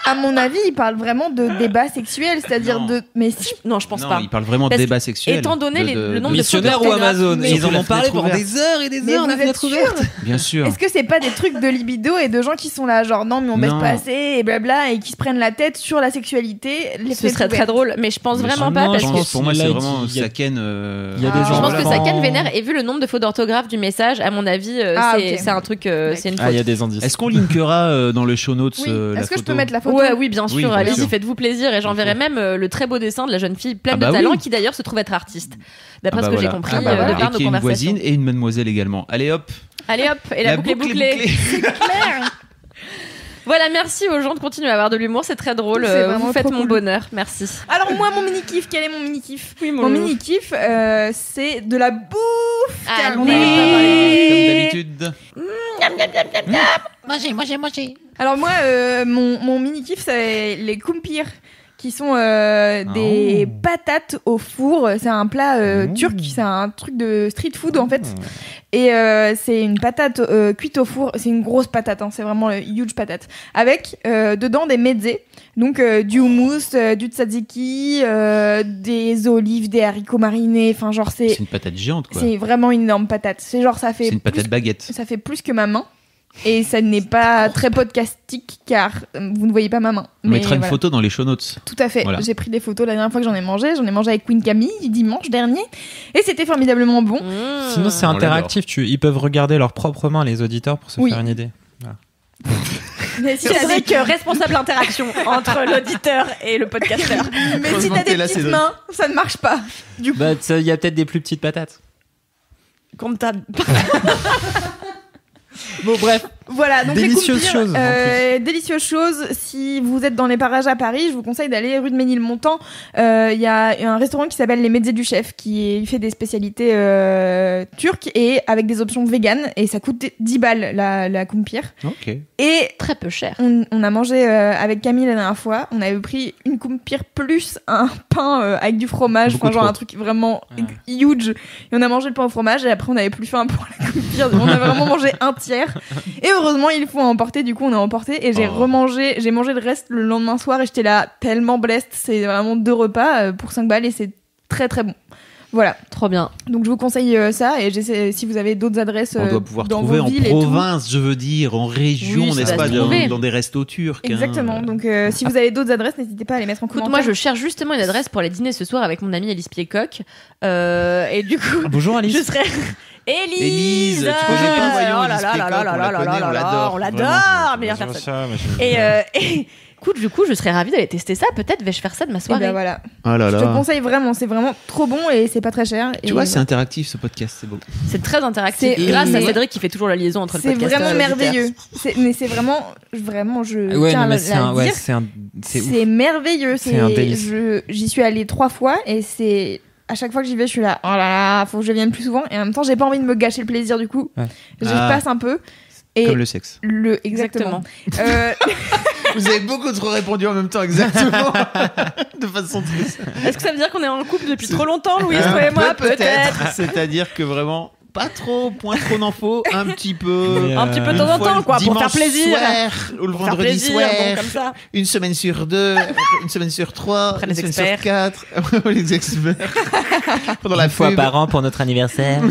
à mon avis, il parle vraiment de débat sexuel, c'est-à-dire Non. de. Mais si. Non, je pense Non, pas. il parle vraiment de Parce débat sexuel. étant donné le nombre de Missionnaire ou photographes, Amazon. mais Ils en la ont parlé fenêtre pendant ouverte. des heures et des Mais heures, vous la êtes fenêtre sûr ouverte. Bien sûr. Est-ce que c'est pas des trucs de libido et de gens qui sont là, genre non, mais on baisse Non. pas assez et blabla, et qui se prennent la tête sur la sexualité? Les Ce serait très drôle, mais je pense Mais vraiment je pas pense parce Je que pense pour moi, Là, c'est il vraiment dit- il y a- Saken. il y a des je pense que enfants. Saken vénère et vu le nombre de fautes d'orthographe du message, à mon avis, c'est ok. c'est un truc, c'est une Ah, il y a faute. des indices. Est-ce qu'on linkera dans le show notes Oui. la Est-ce que je photo peux mettre la photo? Ouais, oui, bien Oui, sûr. bien Allez-y, sûr. faites-vous plaisir et j'enverrai Bien même le très beau dessin de la jeune fille pleine Ah bah de talent oui. qui d'ailleurs se trouve être artiste. D'après Ah ce bah que j'ai voilà. compris Ah bah de voilà. par Et nos qui est une conversations. voisine et une mademoiselle également. Allez hop. Allez hop, et la boucle est bouclée. Voilà, merci aux gens de continuer à avoir de l'humour, c'est très drôle. C'est vraiment Vous faites trop mon cool. bonheur, merci. Alors moi, mon mini kiff, quel est mon mini kiff? Oui, Mon mini kiff, c'est de la bouffe. car on Allez. n'avait pas parlé. Comme d'habitude. Alors moi, mon mini kiff, c'est les kumpir, qui sont des patates au four. C'est un plat turc, c'est un truc de street food en fait. Et c'est une patate cuite au four. C'est une grosse patate, hein, c'est vraiment une huge patate. Avec dedans des mezzés, donc du houmous, du tzatziki, des olives, des haricots marinés. Enfin genre C'est une patate géante, quoi. c'est vraiment une énorme patate. C'est genre ça fait C'est une patate plus, baguette. ça fait plus que ma main. Et ça n'est pas très podcastique car vous ne voyez pas ma main. On mettra une voilà. photo dans les show notes. Tout à fait. Voilà. J'ai pris des photos la dernière fois que j'en ai mangé. J'en ai mangé avec Queen Camille dimanche dernier. Et c'était formidablement bon. Sinon, c'est On interactif. Ils peuvent regarder leurs propres mains, les auditeurs, pour se Oui. faire une idée. Mais si C'est t'as vrai des, que responsable interaction entre l'auditeur et le podcasteur. mais si Heureusement t'as que t'es des là, petites Cédric. mains, ça ne marche pas. Du coup, Bah, il y a peut-être des plus petites patates. Comme t'as. Bon, bref. voilà. Donc Délicieuse les chose, en délicieuses choses. Si vous êtes dans les parages à Paris, je vous conseille d'aller rue de Ménilmontant. Il y a un restaurant qui s'appelle Les Mezzés du Chef qui fait des spécialités turques et avec des options véganes. Et ça coûte 10 balles la kumpir. Ok. Et Très peu cher. on a mangé avec Camille la dernière fois. On avait pris une kumpir plus un pain avec du fromage. Beaucoup Enfin, genre trop. un truc vraiment huge. Et on a mangé le pain au fromage et après on avait plus faim pour la kumpir. On a vraiment mangé un tiers. Et heureusement, il faut emporter. Du coup, on a emporté et j'ai remangé. J'ai mangé le reste le lendemain soir et j'étais là tellement blessed. C'est vraiment 2 repas pour 5 balles et c'est très très bon. Voilà. Trop bien. Donc je vous conseille ça et j'essaie si vous avez d'autres adresses On doit pouvoir dans trouver vos en villes et tout. province, je veux dire, en région, Oui, ça n'est-ce va pas, se trouver. dans des restos turcs. hein. Exactement. Donc si vous avez d'autres adresses, n'hésitez pas à les mettre en Écoute, commentaire. moi je cherche justement une adresse pour aller dîner ce soir avec mon amie Alice Piedcock. Et du coup, Bonjour, Alice. je serais. Élise, Élise, tu connais pas, voyons, oh là Alice là là Piedcock, là on là la là connaît, là on là, l'adore, on vraiment. l'adore, meilleure personne. Et écoute, du coup, je serais ravie d'aller tester ça. Peut-être vais-je faire ça de ma Et soirée. ben voilà. Oh là Je te là. conseille vraiment, c'est vraiment trop bon et c'est pas très cher. Tu Et vois, c'est interactif ce podcast, c'est beau. C'est très interactif. C'est- Grâce à et- Cédric qui fait toujours la liaison entre le c'est podcast. vraiment merveilleux. Mais c'est vraiment, je Ouais, tiens non, mais à c'est la un, ouais, dire. c'est ouf. C'est merveilleux. C'est un délice. J'y suis allée 3 fois et c'est à chaque fois que j'y vais, je suis là. Oh là là, faut que je vienne plus souvent. Et en même temps, j'ai pas envie de me gâcher le plaisir du coup. Ouais. Je Ah. passe un peu. Et Comme le sexe. exactement. Euh, Vous avez beaucoup trop répondu en même temps, exactement. De façon triste. Est-ce que ça veut dire qu'on est en couple depuis trop longtemps, Louise, toi et moi? Peut-être. C'est-à-dire que vraiment, pas trop, point trop d'infos, un petit peu. Mais, Un petit peu de Une temps en fois temps, le quoi, pour faire dimanche plaisir. soir, ou le Pour faire vendredi plaisir, soir, bon, comme ça. une semaine sur 2, une semaine sur 3, Après une les semaine experts. sur 4, les experts. Pendant la Une fois pub. par an pour notre anniversaire.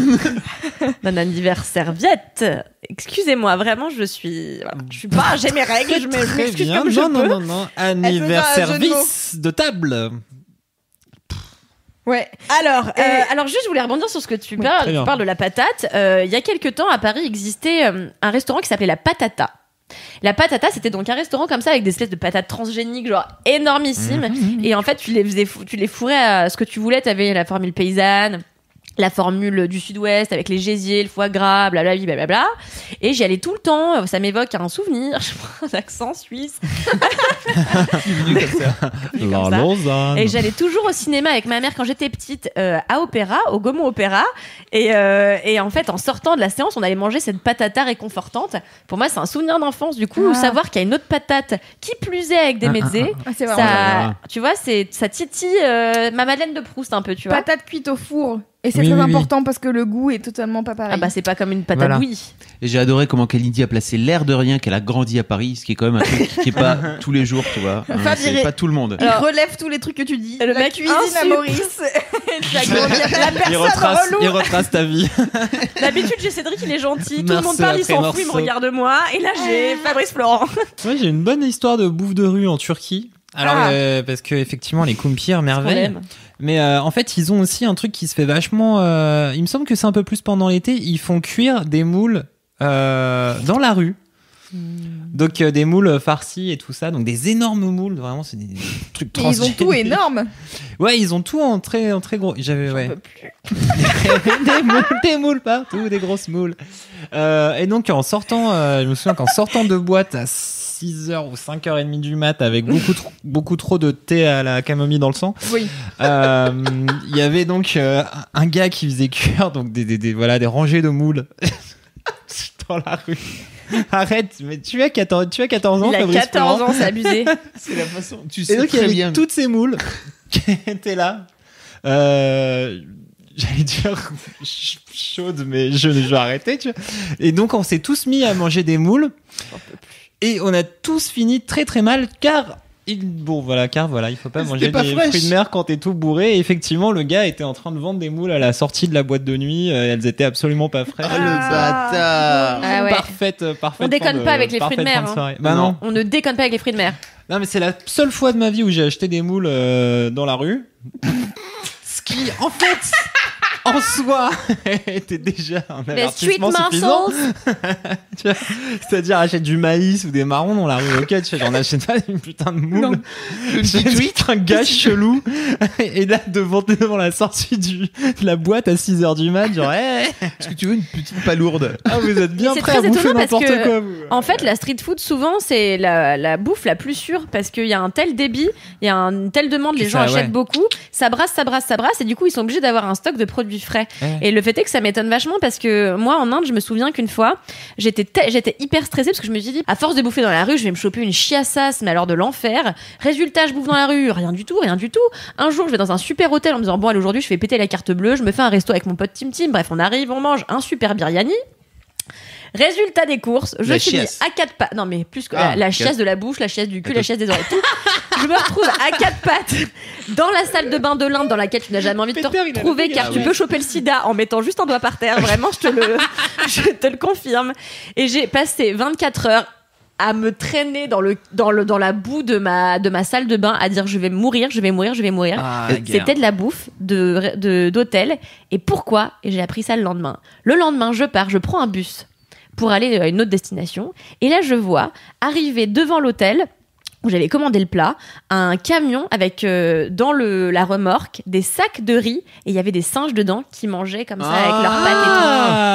D'un anniversaire viette. Excusez-moi, vraiment, je suis pas, j'ai mes règles, je Très m'excuse bien. comme je Non, peux. non, non, non. Anniversaire jeu de mots. vice de table. ouais. Alors juste, je voulais rebondir sur ce que tu très bien. parles de la patate. Il y a quelques temps, à Paris, existait un restaurant qui s'appelait La Patata. La Patata, c'était donc un restaurant comme ça avec des espèces de patates transgéniques, genre énormissimes. Et en fait, tu les fourrais à ce que tu voulais. T'avais la formule paysanne, la formule du sud-ouest avec les gésiers, le foie gras, blablabla, blablabla. Et j'y allais tout le temps. Ça m'évoque un souvenir. Je prends un accent suisse. Venu comme ça. La Lausanne. Et j'allais toujours au cinéma avec ma mère quand j'étais petite à Opéra, au Gaumont Opéra. Et en fait, en sortant de la séance, on allait manger cette patata réconfortante. Pour moi, c'est un souvenir d'enfance. Du coup, savoir qu'il y a une autre patate qui plus est avec des mezzés, C'est ça, vraiment tu vois, ça titille ma Madeleine de Proust un peu, tu vois. patate cuite au four. Et c'est Oui, très oui, oui. important parce que le goût est totalement pas pareil. Ah bah c'est pas comme une patate Voilà. bouillie. Et j'ai adoré comment Kalindi a placé l'air de rien qu'elle a grandi à Paris, ce qui est quand même un truc qui est pas tous les jours, tu vois. Hein, Fab, c'est pas tout le monde. Il relève tous les trucs que tu dis. Le La mec cuisine à insulte. Maurice. La personne relou. Il retrace ta vie. D'habitude, j'ai Cédric, il est gentil. Tout le monde Morceau parle, il après s'en fout, il me morceau. regarde moi. Et là, j'ai Fabrice Florent. Moi, j'ai une bonne histoire de bouffe de rue en Turquie. Alors, parce que effectivement, les kumpir, merveille. Mais en fait, ils ont aussi un truc qui se fait vachement. Il me semble que c'est un peu plus pendant l'été. Ils font cuire des moules dans la rue. Donc des moules farcis et tout ça. Donc des énormes moules. Vraiment, c'est des trucs Et ils ont tout transgéniques. énorme. Ouais, ils ont tout en très gros. J'avais ouais. peux plus. des moules partout, des grosses moules. Et donc en sortant, je me souviens qu'en sortant de boîte à 6h ou 5h30 du mat avec beaucoup trop de thé à la camomille dans le sang. Oui. Il y avait donc un gars qui faisait cuire donc des rangées de moules dans la rue. Arrête, mais tu as 14 ans, Il a Fabrice 14 Florent. ans, c'est abusé. C'est la façon. Tu Et sais donc il y très avait bien. toutes ces moules qui étaient là. J'allais dire chaudes, mais je vais arrêter, tu vois. Et donc on s'est tous mis à manger des moules. Et on a tous fini très très mal car il faut pas C'était manger pas des fraîche. fruits de mer quand t'es tout bourré. Et effectivement, le gars était en train de vendre des moules à la sortie de la boîte de nuit. Elles étaient absolument pas fraîches. Ah, le bâtard. Ah ouais. Parfaite. On déconne pas avec les fruits de mer, fin hein. soirée. Bah Non. non. On ne déconne pas avec les fruits de mer. Non, mais c'est la seule fois de ma vie où j'ai acheté des moules dans la rue. Ce qui, en fait, en soi, était déjà un Les street avertissement suffisant. muscles. Tu vois, c'est-à-dire, achète du maïs ou des marrons dans la rue. Ok, tu fais, j'en achète pas une putain de moule. Non. Le petit tweet. Un gars chelou. Et là, devant la sortie de la boîte à 6h du mat, genre, hey, Est-ce que tu veux une petite palourde? ah, vous êtes bien C'est prêts à très bouffer étonnant parce n'importe que, quoi, vous. En fait, la street food, souvent, c'est la bouffe la plus sûre parce qu'il y a un tel débit, il y a une telle demande, les Que gens ça, achètent ouais. beaucoup, ça brasse, et du coup, ils sont obligés d'avoir un stock de produits frais. Ouais. Et le fait est que ça m'étonne vachement parce que moi, en Inde, je me souviens qu'une fois, j'étais hyper stressée parce que je me suis dit, à force de bouffer dans la rue, je vais me choper une chiassasse, mais alors de l'enfer. Résultat, je bouffe dans la rue, rien du tout. Un jour, je vais dans un super hôtel en me disant, bon, allez, aujourd'hui, je fais péter la carte bleue, je me fais un resto avec mon pote Tim Tim. Bref, on arrive, on mange un super biryani. Résultat des courses, je La finis chiasse. à 4 pattes. Non, mais plus que Ah, la ok. chiasse de la bouche, la chiasse du cul, Attends. la chiasse des oreilles, tout. Je me retrouve à 4 pattes dans la salle de bain de l'Inde dans laquelle tu n'as jamais envie de te Peter, il a retrouver la car ah tu ouais. peux choper le sida en mettant juste un doigt par terre. Vraiment, je te le confirme. Et j'ai passé 24 heures à me traîner dans la boue de ma salle de bain à dire je vais mourir. Ah, C'était de la bouffe d'hôtel. Et pourquoi? Et j'ai appris ça le lendemain. Le lendemain, je pars, je prends un bus pour aller à une autre destination. Et là, je vois arriver devant l'hôtel où j'avais commandé le plat, un camion avec dans la remorque des sacs de riz et il y avait des singes dedans qui mangeaient comme ça avec leurs pattes et tout.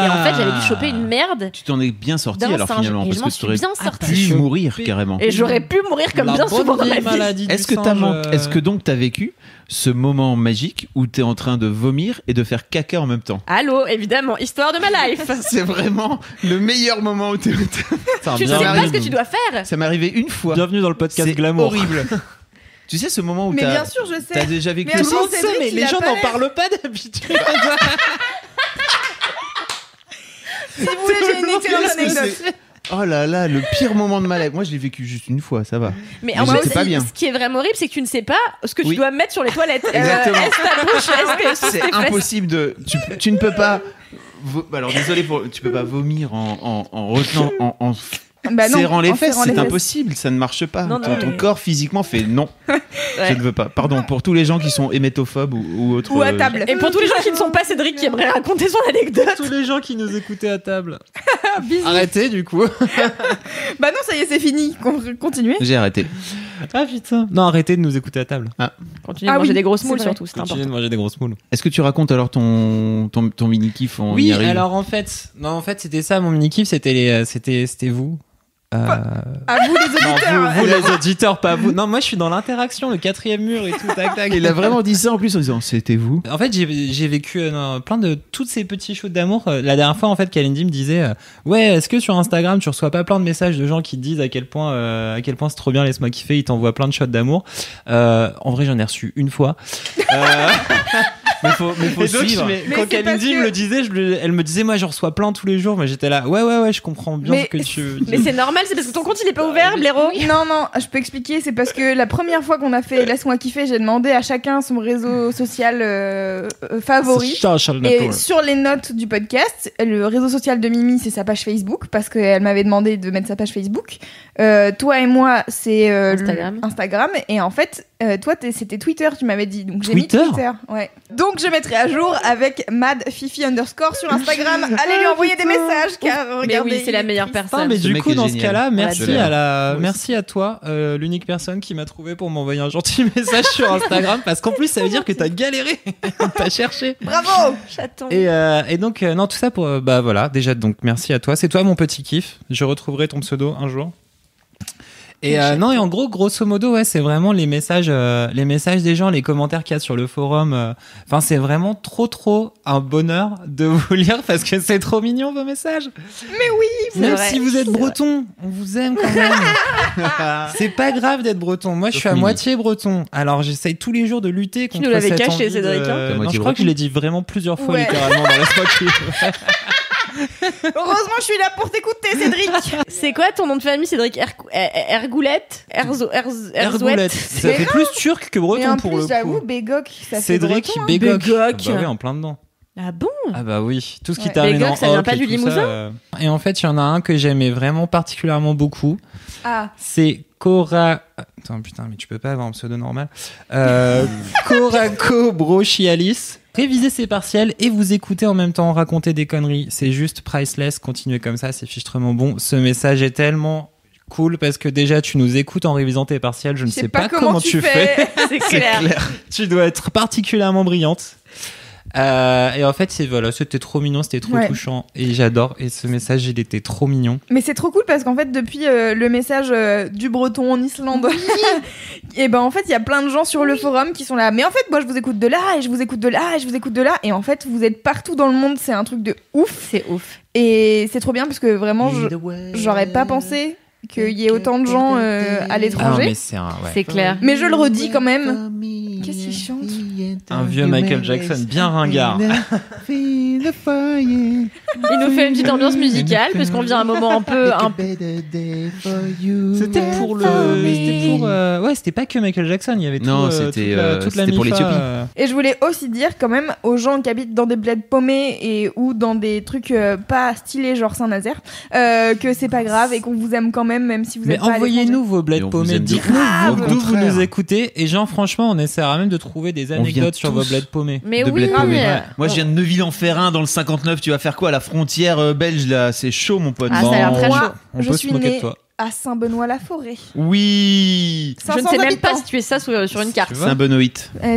Et en fait, j'avais dû choper une merde Tu t'en es bien sorti d'un alors singe. finalement Et parce je m'en que tu suis aurais bien sortie. pu Choper. mourir carrément. Et j'aurais pu mourir comme La bien bonne souvent dans ma vieille vie. maladie du Est-ce que singe, est-ce que donc t'as vécu ce moment magique où t'es en train de vomir et de faire caca en même temps? Allô, évidemment, histoire de ma life. C'est vraiment le meilleur moment où t'es. Putain, Tu bien sais pas arrive. ce que tu dois faire. Ça m'est arrivé une fois. Bienvenue dans le podcast C'est Glamour. horrible. Tu sais ce moment où Mais t'as bien sûr, je t'as sais. déjà vécu Mais ça? attends, Cédric, mais il les a gens pas n'en l'air. parlent pas d'habitude. Si vous voulez, j'ai une excellente Qu'est-ce que anecdote. c'est Oh là là, le pire moment de ma life. Moi, je l'ai vécu juste une fois, ça va. Mais Mais en j'étais fait, pas bien. ce qui est vraiment horrible, c'est que tu ne sais pas ce que tu Oui. dois mettre sur les toilettes. Exactement. Est-ce ta bouche, est-ce que C'est tes fesses impossible de. Tu ne peux pas. Alors désolé pour. Tu peux pas vomir en retenant. Bah non, serrant les en fesses, serrant les c'est fesses. impossible, ça ne marche pas. Non, non, ton mais- corps physiquement fait non, Ouais. je ne veux pas. Pardon, pour tous les gens qui sont hémétophobes ou autres. Ou à table. Et pour tous les gens qui ne sont pas Cédric qui aimeraient raconter son anecdote. Tous les gens qui nous écoutaient à table. Arrêtez du coup. Bah non, ça y est, c'est fini. Continuez. J'ai arrêté. Ah putain. Non, arrêtez de nous écouter à table. Continuez de Ah manger oui, des grosses c'est moules vrai. surtout, c'est Continuez important. de manger des grosses moules. Est-ce que tu racontes alors ton mini kiff? On y Oui, arrive. alors en fait, c'était ça mon mini kiff, c'était vous. À vous les Non, auditeurs. vous les auditeurs, pas vous. Non, moi je suis dans l'interaction, le 4e mur et tout, tac tac. Il a vraiment dit ça en plus en disant c'était vous. En fait, j'ai vécu plein de toutes ces petits shoots d'amour. La dernière fois, en fait, Kalindi me disait ouais, est-ce que sur Instagram, tu reçois pas plein de messages de gens qui te disent à quel point c'est trop bien, laisse-moi kiffer, ils t'envoient plein de shots d'amour. En vrai, j'en ai reçu une fois. Mais faut Et donc, suivre. Mais quand c'est parce Kalindi que- me le disait, elle me disait moi, j'en reçois plein tous les jours, mais j'étais là ouais, je comprends bien Mais ce que tu veux Mais dire. c'est normal, c'est parce que ton compte il est pas ouvert, blaireau. Non, je peux expliquer. C'est parce que la première fois qu'on a fait Laisse-moi kiffer, j'ai demandé à chacun son réseau social favori. Et sur les notes du podcast, le réseau social de Mimi, c'est sa page Facebook, parce qu'elle m'avait demandé de mettre sa page Facebook. Toi et moi, c'est Instagram. Et en fait, toi, c'était Twitter, tu m'avais dit. Donc j'ai mis Twitter Twitter. Ouais. Donc je mettrai à jour avec madfifi_ sur Instagram. Allez lui envoyer des messages, car Mais regardez. oui, c'est la meilleure Putain, personne. mais Ce du mec coup, est dans ce génial. cas-là, merci Moi merci à toi, l'unique personne qui m'a trouvé pour m'envoyer un gentil message sur Instagram, parce qu'en plus, ça veut dire que t'as galéré, t'as cherché. Bravo. Chaton. Et donc, non, tout ça pour, bah voilà, déjà, donc merci à toi. C'est toi mon petit kiff. Je retrouverai ton pseudo un jour. Et non, et en gros, grosso modo, ouais, c'est vraiment les messages des gens, les commentaires qu'il y a sur le forum. Enfin, c'est vraiment trop un bonheur de vous lire parce que c'est trop mignon vos messages. Même vrai, si vous êtes c'est breton, on vous aime quand même. C'est pas grave d'être breton. Moi, je suis à Mimi. moitié breton. Alors, j'essaye tous les jours de lutter contre nous l'avais cette caché, envie Cédric, hein. T'es à Non, moitié je crois que je breton. l'ai dit vraiment plusieurs fois Ouais. littéralement dans Laisse-moi kiffer. Heureusement, je suis là pour t'écouter, Cédric. C'est quoi ton nom de famille, Cédric Ergoulette Erzouette Ergoulette. Ça fait plus turc que Et breton en pour plus, le j'avoue, coup. Bégok, ça fait Cédric breton, hein. Bégok. Bégok. Ah bah oui, en plein dedans. Ah bon? Ah bah oui, tout ce qui Ouais. termine Bégok, en ça vient ok pas et du tout Limousin ça, Et en fait, il y en a un que j'aimais vraiment particulièrement beaucoup. Ah, C'est Cora... Attends, putain, mais tu peux pas avoir un pseudo normal. Coraco Brochialis. Révisez ses partiels et vous écoutez en même temps raconter des conneries. C'est juste priceless. Continuez comme ça, c'est fichtrement bon. Ce message est tellement cool parce que déjà, tu nous écoutes en révisant tes partiels. Je ne sais pas comment tu fais. C'est clair. Tu dois être particulièrement brillante. Et en fait, c'était trop mignon, c'était trop Ouais. touchant. Et j'adore. Et ce message, il était trop mignon. mais c'est trop cool parce qu'en fait, depuis le message du breton en Islande, et ben en fait, il y a plein de gens sur le forum qui sont là. Mais en fait, moi, je vous écoute de là, et je vous écoute de là, et je vous écoute de là. Et en fait, vous êtes partout dans le monde, c'est un truc de ouf. C'est ouf. Et c'est trop bien parce que vraiment, j'aurais pas pensé qu'il y ait autant de gens à Ah, l'étranger. mais c'est un, ouais. C'est clair. Mais je le redis quand même. Qu'est-ce qu'il chante? Un vieux Michael Jackson bien ringard. Il nous fait une petite ambiance musicale parce qu'on vient à un moment un peu. C'était pour c'était pas que Michael Jackson, il y avait Non, tout, c'était, toute la c'était pour MIFA, l'Éthiopie. Et je voulais aussi dire quand même aux gens qui habitent dans des bleds paumés et ou dans des trucs pas stylés genre Saint-Nazaire que c'est pas grave et qu'on vous aime quand même si vous Mais êtes pas à envoyez-nous vos Et bleds on vous paumés, aime dites-nous grave. d'où Au vous contraire. nous écoutez. Et genre, franchement, on essaiera même de trouver des On vient anecdotes sur vos tous bleds paumés. Mais de oui, bled paumé. mais- Moi, je viens de Neuville-en-Ferrain dans le 59. Tu vas faire quoi à la frontière belge là? C'est chaud, mon pote. Ah, ça a l'air très Moi, chaud. On je peut se suis moquer de née toi. à Saint-Benoît-la-Forêt. Oui. Je ne sais même pas si tu es ça sur une carte. Tu C'est vois un Benoît.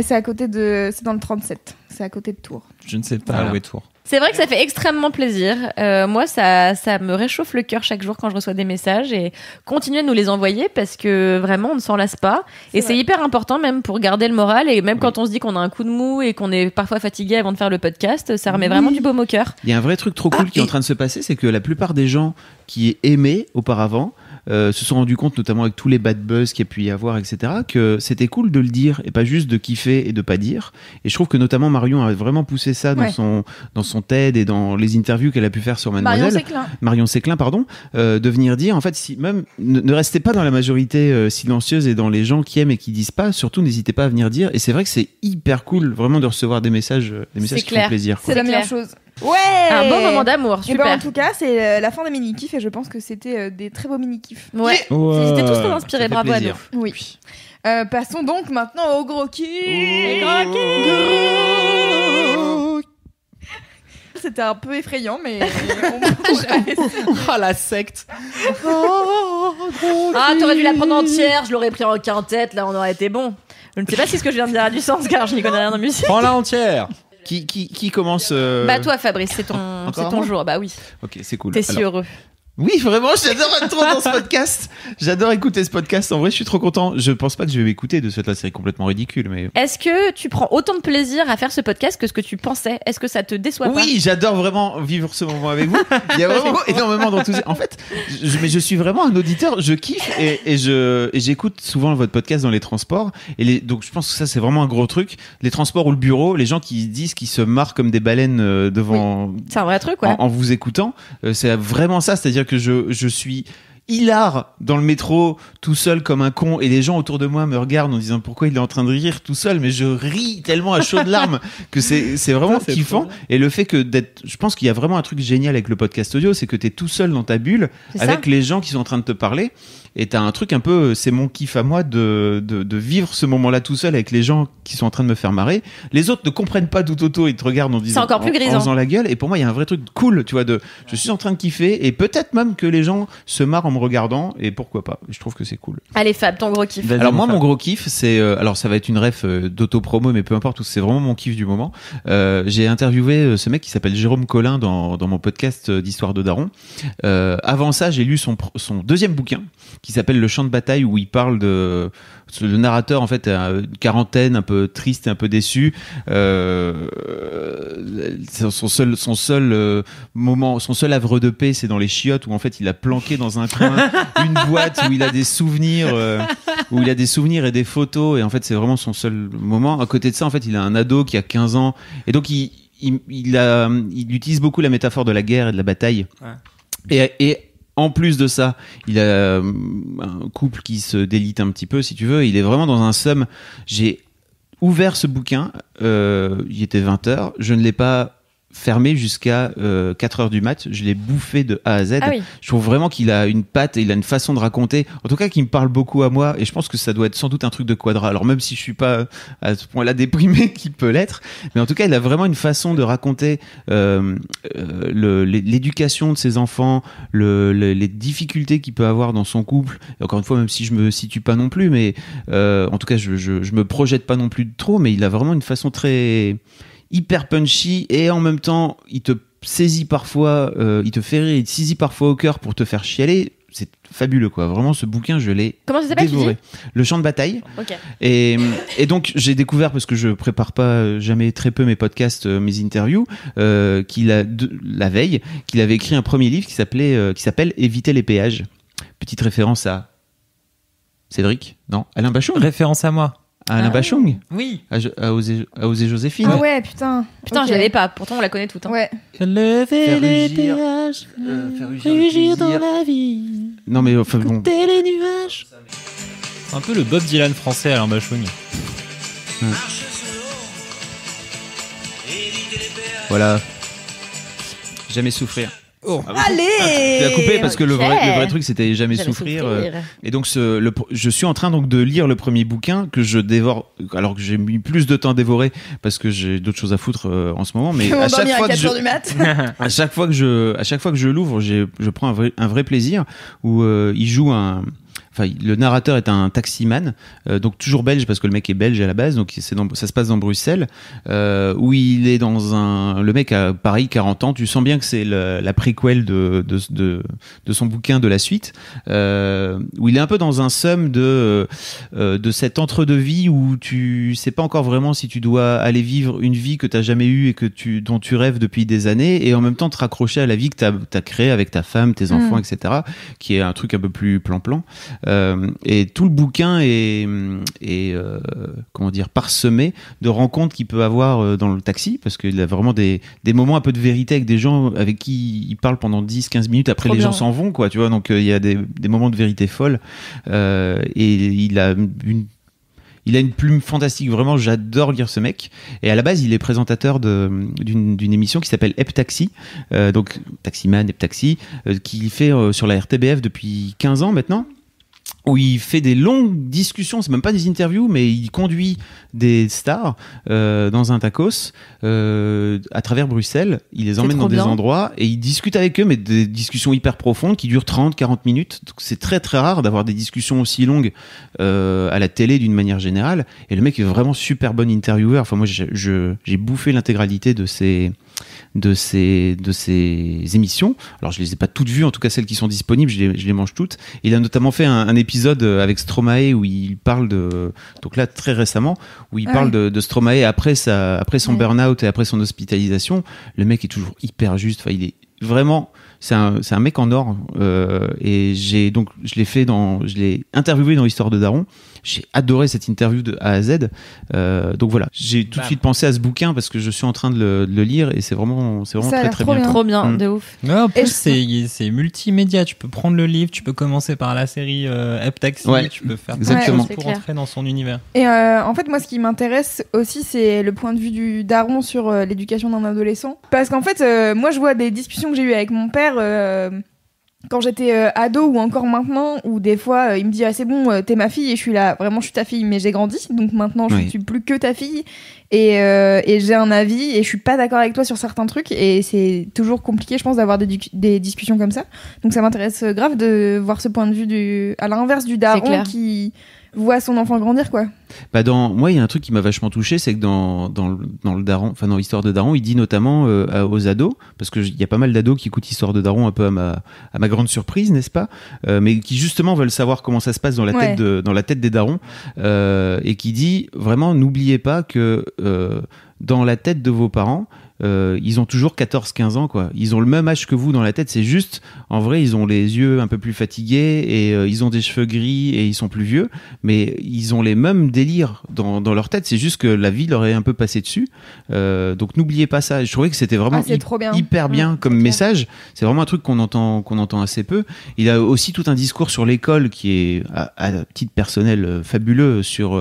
C'est à côté de c'est dans le 37. C'est à côté de Tours. Je ne sais pas Voilà. où est Tours. C'est vrai que ça fait extrêmement plaisir. Moi, ça me réchauffe le cœur chaque jour quand je reçois des messages et continuez de nous les envoyer parce que vraiment, on ne s'en lasse pas. Et c'est vrai. hyper important même pour garder le moral et même quand on se dit qu'on a un coup de mou et qu'on est parfois fatigué avant de faire le podcast, ça remet vraiment du baume au cœur. Il y a un vrai truc trop cool qui est en train de se passer, c'est que la plupart des gens qui aimaient auparavant se sont rendus compte, notamment avec tous les bad buzz qu'il y a pu y avoir, etc., que c'était cool de le dire et pas juste de kiffer et de pas dire. Et je trouve que notamment Marion a vraiment poussé ça Ouais. dans son TED et dans les interviews qu'elle a pu faire sur Marion Mademoiselle. Séclin. Marion Séclin, pardon, de venir dire, en fait, si même ne restez pas dans la majorité silencieuse et dans les gens qui aiment et qui disent pas, surtout n'hésitez pas à venir dire. Et c'est vrai que c'est hyper cool, vraiment, de recevoir des messages qui clair. font plaisir. C'est la C'est meilleure clair. chose. Ouais. Un beau moment d'amour, Et ben, en super. tout cas, c'est la fin des mini-kifs et je pense que c'était des très beaux mini-kifs. Ouais. Ouais. Ils étaient tous très Ça inspirés, fait bravo à nous. plaisir. Oui. Passons donc maintenant au gros kiff. Les gros C'était un peu effrayant, mais Ah, la secte. Ah, t'aurais dû la prendre entière, je l'aurais pris en quintette, là on aurait été bon. Je ne sais pas si ce que je viens de dire a du sens car je n'y connais rien en musique. Prends-la entière. Qui commence Bah toi Fabrice, c'est Encore ton moi jour, bah oui. Ok, c'est cool. T'es si Alors, heureux. oui, vraiment, j'adore être trop dans ce podcast. J'adore écouter ce podcast. En vrai, je suis trop content. Je pense pas que je vais m'écouter de cette série complètement ridicule, mais. Est-ce que tu prends autant de plaisir à faire ce podcast que ce que tu pensais? Est-ce que ça te déçoit pas? Oui, j'adore vraiment vivre ce moment avec vous. Il y a vraiment énormément d'enthousiasme. En fait, je suis vraiment un auditeur. Je kiffe et j'écoute souvent votre podcast dans les transports. Donc, je pense que ça, c'est vraiment un gros truc. Les transports ou le bureau, les gens qui disent qu'ils se marrent comme des baleines devant. C'est un vrai truc, ouais. En vous écoutant, c'est vraiment ça. C'est-à-dire que je suis hilar dans le métro tout seul comme un con et les gens autour de moi me regardent en disant pourquoi il est en train de rire tout seul, mais je ris tellement à chaudes larmes que c'est vraiment Ça, c'est kiffant. Et le fait que je pense qu'il y a vraiment un truc génial avec le podcast audio, c'est que t'es tout seul dans ta bulle C'est avec les gens qui sont en train de te parler. Et t'as un truc un peu, c'est mon kiff à moi de vivre ce moment-là tout seul avec les gens qui sont en train de me faire marrer. Les autres ne comprennent pas tout autour, ils te regardent en disant, C'est encore plus en grisant. faisant la gueule. Et pour moi, il y a un vrai truc cool, tu vois, je suis en train de kiffer et peut-être même que les gens se marrent en me regardant et pourquoi pas. Je trouve que c'est cool. Allez Fab, ton gros kiff. Vas-y, Alors moi, Fab. mon gros kiff, c'est, alors ça va être une ref d'auto-promo, mais peu importe, c'est vraiment mon kiff du moment. J'ai interviewé ce mec qui s'appelle Jérôme Collin dans mon podcast d'Histoire de Daron. Avant ça, j'ai lu son deuxième bouquin qui s'appelle Le Champ de bataille, où il parle de le narrateur en fait a une quarantaine, un peu triste et un peu déçu. Son seul moment, son seul havre de paix, c'est dans les chiottes où en fait il a planqué dans un coin une boîte où il a des souvenirs, et des photos, et en fait c'est vraiment son seul moment. À côté de ça, en fait, il a un ado qui a 15 ans et donc il utilise beaucoup la métaphore de la guerre et de la bataille. Ouais. Et en plus de ça, il a un couple qui se délite un petit peu, si tu veux. Il est vraiment dans un somme. J'ai ouvert ce bouquin, il était 20h, je ne l'ai pas fermé jusqu'à 4h du mat. Je l'ai bouffé de A à Z. Ah oui. Je trouve vraiment qu'il a une patte et il a une façon de raconter, en tout cas qui me parle beaucoup à moi, et je pense que ça doit être sans doute un truc de Quadra. Alors même si je suis pas à ce point-là déprimé qu'il peut l'être, mais en tout cas il a vraiment une façon de raconter l'éducation de ses enfants, les difficultés qu'il peut avoir dans son couple. Et encore une fois, même si je me situe pas non plus, mais en tout cas je me projette pas non plus de trop, mais il a vraiment une façon très hyper punchy, et en même temps il te saisit parfois, il te fait rire, il te saisit parfois au cœur pour te faire chialer. C'est fabuleux, quoi. Vraiment, ce bouquin, je l'ai Comment ça s'appelle, tu dévoré. dis? Le Champ de bataille. Ok. Et donc j'ai découvert, parce que je prépare pas jamais très peu mes podcasts, mes interviews, la veille, qu'il avait écrit un premier livre qui s'appelle Éviter les péages. Petite référence à Cédric, non, Alain Bachung. Référence à moi. À Alain Bachung, Oui. à Oser Joséphine. Ah ouais, putain. Putain, Ok. je l'avais pas. Pourtant, on la connaît toute. Hein. Ouais. Lever Faire les rugir, péages, faire rugir le rugir dans plaisir. la vie, Non mais enfin bon. compter les nuages. C'est un peu le Bob Dylan français, Alain Bachung. Voilà. Jamais souffrir. Oh. Allez. Tu as coupé parce que le Ok. vrai truc c'était jamais J'allais souffrir. souffrir. Et donc je suis en train donc de lire le premier bouquin que je dévore, alors que j'ai mis plus de temps à dévorer parce que j'ai d'autres choses à foutre en ce moment. Mais On va à chaque dormir fois à que 4h du mat. à chaque fois que je l'ouvre, je prends un vrai plaisir où il joue Enfin, le narrateur est un taximan, donc toujours belge parce que le mec est belge à la base, donc ça se passe dans Bruxelles, où il est le mec a pareil 40 ans. Tu sens bien que c'est la préquelle de son bouquin de la suite, où il est un peu dans un somme de cet entre-deux-vie où tu sais pas encore vraiment si tu dois aller vivre une vie que t'as jamais eue et dont tu rêves depuis des années, et en même temps te raccrocher à la vie que t'as créée avec ta femme, tes enfants, etc., qui est un truc un peu plus plan-plan. Et tout le bouquin est comment dire, parsemé de rencontres qu'il peut avoir dans le taxi, parce qu'il a vraiment des moments un peu de vérité avec des gens avec qui il parle pendant 10-15 minutes, après Trop les bien. gens s'en vont, quoi, tu vois, donc il y a des moments de vérité folle, et il a une plume fantastique. Vraiment, j'adore lire ce mec. Et à la base, il est présentateur d'une émission qui s'appelle Hep Taxi, donc Taximan, Hep Taxi, qu'il fait sur la RTBF depuis 15 ans maintenant, où il fait des longues discussions, c'est même pas des interviews, mais il conduit des stars dans un tacos à travers Bruxelles. Il les emmène dans des endroits et il discute avec eux, mais des discussions hyper profondes qui durent 30-40 minutes. Donc c'est très très rare d'avoir des discussions aussi longues à la télé d'une manière générale. Et le mec est vraiment super bon intervieweur. Enfin moi j'ai bouffé l'intégralité de ses émissions. Alors je les ai pas toutes vues, en tout cas celles qui sont disponibles, je les mange toutes. Il a notamment fait un épisode avec Stromae où il parle donc là très récemment, où il parle de Stromae après son burn-out et après son hospitalisation. Le mec est toujours hyper juste. Enfin, il est vraiment, c'est un mec en or. Et je l'ai interviewé dans Histoire de Daron. J'ai adoré cette interview de A à Z. Donc voilà, j'ai tout de suite pensé à ce bouquin parce que je suis en train de le lire et c'est vraiment très très bien. Trop bien, de ouf. Ouais, en plus, c'est multimédia. Tu peux prendre le livre, tu peux commencer par la série Hep Taxi, tu peux faire exactement pour rentrer dans son univers. Et en fait, moi, ce qui m'intéresse aussi, c'est le point de vue du daron sur l'éducation d'un adolescent. Parce qu'en fait, moi, je vois des discussions que j'ai eues avec mon père quand j'étais ado ou encore maintenant, où des fois il me dit c'est bon, t'es ma fille, et je suis là, vraiment je suis ta fille, mais j'ai grandi, donc maintenant je suis plus que ta fille, et j'ai un avis et je suis pas d'accord avec toi sur certains trucs, et c'est toujours compliqué je pense d'avoir des discussions comme ça. Donc ça m'intéresse grave de voir ce point de vue à l'inverse du daron qui voit son enfant grandir, quoi. Moi, il y a un truc qui m'a vachement touché, c'est que dans le Daron, enfin dans Histoire de Daron, il dit notamment aux ados, parce que il y a pas mal d'ados qui écoutent Histoire de Daron un peu à ma grande surprise, n'est-ce pas, mais qui justement veulent savoir comment ça se passe dans la tête des darons, et qui dit vraiment, n'oubliez pas que dans la tête de vos parents, ils ont toujours 14-15 ans, quoi. Ils ont le même âge que vous dans la tête, c'est juste, en vrai, ils ont les yeux un peu plus fatigués et ils ont des cheveux gris et ils sont plus vieux, mais ils ont les mêmes délires dans leur tête, c'est juste que la vie leur est un peu passée dessus. Donc n'oubliez pas ça. Je trouvais que c'était vraiment hyper bien comme message. C'est vraiment un truc qu'on entend assez peu. Il a aussi tout un discours sur l'école qui est, à titre personnel, fabuleux, sur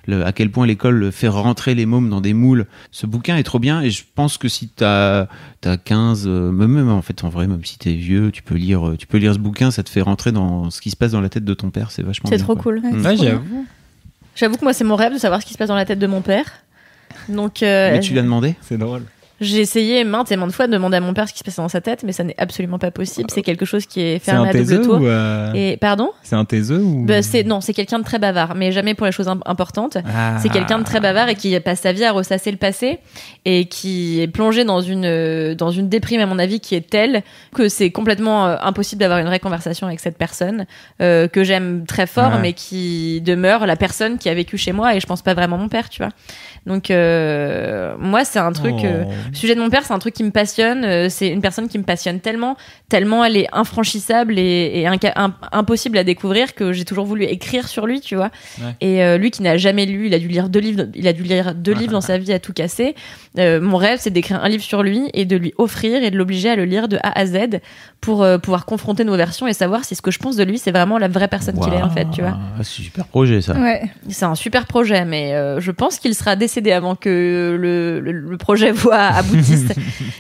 à quel point l'école fait rentrer les mômes dans des moules. Ce bouquin est trop bien et je pense que si t'as 15, même en fait, en vrai, même si t'es vieux, tu peux lire ce bouquin, ça te fait rentrer dans ce qui se passe dans la tête de ton père, c'est vachement bien. C'est trop cool. Ouais, j'avoue. J'avoue que moi, c'est mon rêve de savoir ce qui se passe dans la tête de mon père. Donc, mais tu l'as demandé ? C'est drôle. J'ai essayé maintes et maintes fois de demander à mon père ce qui se passe dans sa tête, mais ça n'est absolument pas possible. C'est quelque chose qui est fermé à double tour. Et pardon ? C'est un taiseux ou non, c'est quelqu'un de très bavard, mais jamais pour les choses importantes. C'est quelqu'un de très bavard et qui passe sa vie à ressasser le passé et qui est plongé dans une déprime, à mon avis, qui est telle que c'est complètement impossible d'avoir une vraie conversation avec cette personne que j'aime très fort, mais qui demeure la personne qui a vécu chez moi, et je pense pas vraiment mon père, tu vois. Donc moi, c'est un truc. Le sujet de mon père, c'est un truc qui me passionne. C'est une personne qui me passionne tellement elle est infranchissable et impossible à découvrir, que j'ai toujours voulu écrire sur lui, tu vois. Ouais. Et lui qui n'a jamais lu, il a dû lire 2 livres. Il a dû lire 2 livres dans sa vie à tout casser. Mon rêve, c'est d'écrire un livre sur lui et de lui offrir et de l'obliger à le lire de A à Z pour pouvoir confronter nos versions et savoir si ce que je pense de lui, c'est vraiment la vraie personne qu'il est, en fait, tu vois. C'est un super projet, ça. Ouais. C'est un super projet, mais je pense qu'il sera décédé avant que le projet aboutisse.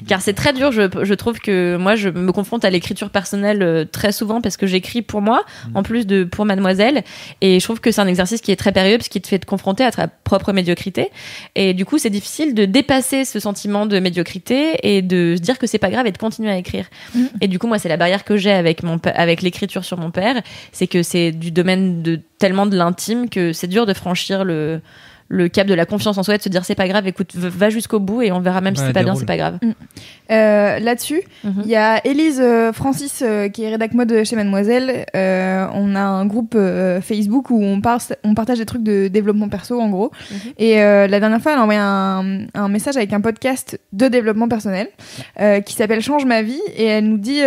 Car c'est très dur. Je trouve que moi, je me confronte à l'écriture personnelle très souvent parce que j'écris pour moi, en plus de pour Mademoiselle. Et je trouve que c'est un exercice qui est très périlleux parce qu'il te fait te confronter à ta propre médiocrité. Et du coup, c'est difficile de dépasser ce sentiment de médiocrité et de se dire que c'est pas grave et de continuer à écrire. Et du coup, moi, c'est la barrière que j'ai avec l'écriture sur mon père. C'est que c'est du domaine tellement de l'intime que c'est dur de franchir le cap de la confiance en soi et de se dire c'est pas grave, écoute, va jusqu'au bout et on verra, même si c'est pas bien, c'est pas grave. Là-dessus, il y a Élise Francis qui est rédac mode chez Mademoiselle. On a un groupe Facebook où on partage des trucs de développement perso, en gros. Et la dernière fois, elle a envoyé un message avec un podcast de développement personnel qui s'appelle Change ma vie, et elle nous dit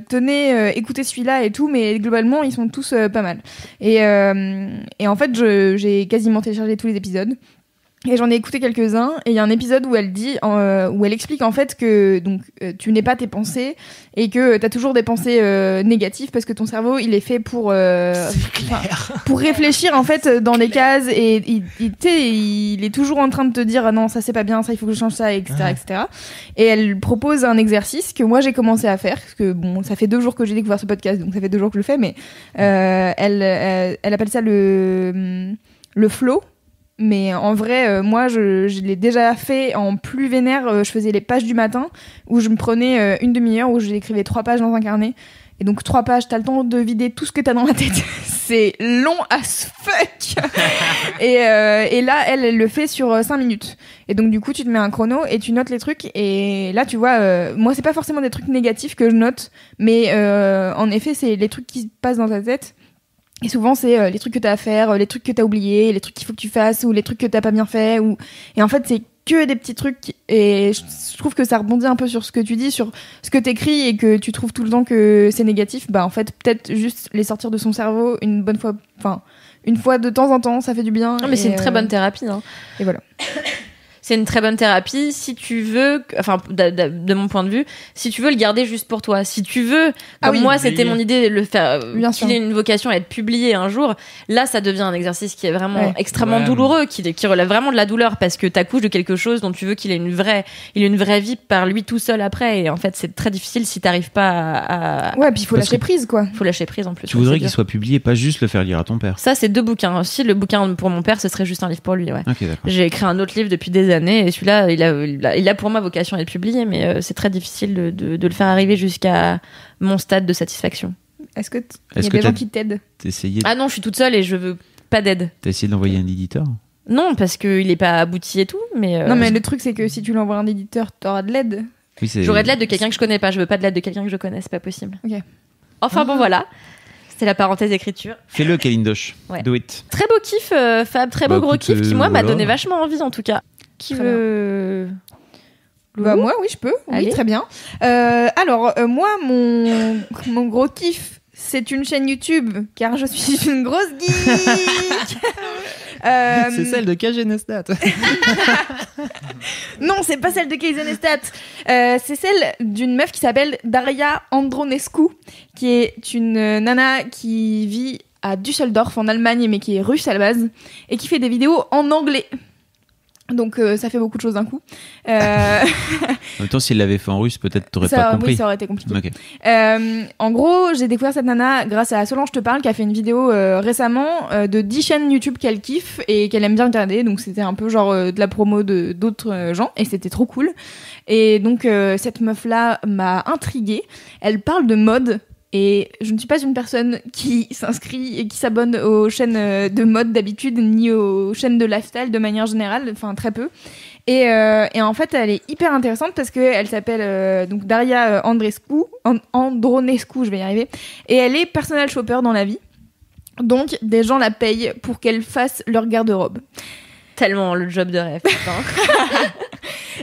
tenez, écoutez celui-là et tout, mais globalement ils sont tous pas mal. Et en fait, j'ai quasiment téléchargé tous les épisodes. Et j'en ai écouté quelques-uns, et il y a un épisode où elle dit, où elle explique en fait que donc tu n'es pas tes pensées et que t'as toujours des pensées négatives parce que ton cerveau il est fait pour pour réfléchir en fait dans des cases et il est toujours en train de te dire ah non ça c'est pas bien, ça il faut que je change ça, etc., etc. Et elle propose un exercice que moi j'ai commencé à faire parce que bon ça fait 2 jours que j'ai découvert ce podcast donc ça fait 2 jours que je le fais, mais elle appelle ça le flow. Mais en vrai, moi, je l'ai déjà fait en plus vénère. Je faisais les pages du matin où je me prenais une demi-heure où j'écrivais 3 pages dans un carnet. Et donc 3 pages, t'as le temps de vider tout ce que t'as dans la tête. C'est long as fuck. Et là, elle le fait sur 5 minutes. Et donc du coup, tu te mets un chrono et tu notes les trucs. Et là, tu vois, moi, c'est pas forcément des trucs négatifs que je note, mais en effet, c'est les trucs qui se passent dans ta tête. Et souvent, c'est les trucs que t'as à faire, les trucs que t'as oubliés, les trucs qu'il faut que tu fasses, ou les trucs que t'as pas bien fait. Et en fait, c'est que des petits trucs. Et je trouve que ça rebondit un peu sur ce que tu dis, sur ce que t'écris et que tu trouves tout le temps que c'est négatif. Bah, en fait, peut-être juste les sortir de son cerveau une fois de temps en temps, ça fait du bien. Non, mais c'est une très bonne thérapie. Hein. Et voilà. C'est une très bonne thérapie si tu veux, enfin, de mon point de vue, si tu veux le garder juste pour toi. Si tu veux, comme moi, c'était mon idée, le faire, qu'il ait une vocation à être publié un jour, là, ça devient un exercice qui est vraiment extrêmement douloureux, qui relève vraiment de la douleur parce que t'accouches de quelque chose dont tu veux qu'il ait une vraie vie par lui tout seul après. Et en fait, c'est très difficile si t'arrives pas à... Ouais, puis il faut lâcher prise, quoi. Faut lâcher prise en plus. Tu voudrais qu'il soit publié, pas juste le faire lire à ton père. Ça, c'est 2 bouquins. Aussi, le bouquin pour mon père, ce serait juste un livre pour lui, ouais. Okay, j'ai écrit un autre livre depuis des années et celui-là il a pour moi vocation à être publié, mais c'est très difficile de le faire arriver jusqu'à mon stade de satisfaction. Est-ce que y a des gens qui t'aident? Ah non, je suis toute seule et je veux pas d'aide. T'as essayé d'envoyer un éditeur? Non, parce qu'il est pas abouti et tout, mais non, mais le truc c'est que si tu l'envoies à un éditeur t'auras de l'aide. Oui, j'aurais de l'aide de quelqu'un que je connais pas, je veux pas de l'aide de quelqu'un que je connais, c'est pas possible. Ok. Enfin bon, voilà, c'était la parenthèse écriture. Fais-le, Kalindosh. Ouais. Do it. Très beau kiff, Fab, très beau gros kiff qui moi m'a donné vachement envie en tout cas. Qui veut... Bah moi, oui, je peux. Allez. Oui, très bien. Alors, moi, mon gros kiff, c'est une chaîne YouTube, car je suis une grosse geek. C'est celle de KG Nestat. Non, c'est pas celle de Casey Neistat. C'est celle d'une meuf qui s'appelle Daria Andronescu, qui est une nana qui vit à Düsseldorf en Allemagne, mais qui est russe à la base, et qui fait des vidéos en anglais. Donc ça fait beaucoup de choses d'un coup. En même temps, s'il l'avait fait en russe, peut-être t'aurais pas compris. Oui, ça aurait été compliqué. Okay. En gros, j'ai découvert cette nana grâce à Solange Te Parle, qui a fait une vidéo récemment de 10 chaînes YouTube qu'elle kiffe et qu'elle aime bien regarder. Donc c'était un peu genre de la promo d'autres gens et c'était trop cool. Et donc cette meuf-là m'a intriguée. Elle parle de mode. Et je ne suis pas une personne qui s'inscrit et qui s'abonne aux chaînes de mode d'habitude, ni aux chaînes de lifestyle de manière générale, enfin très peu. Et en fait, elle est hyper intéressante parce qu'elle s'appelle donc Daria Andronescu, je vais y arriver. Et elle est personal shopper dans la vie. Donc, des gens la payent pour qu'elle fasse leur garde-robe. Tellement le job de rêve, putain.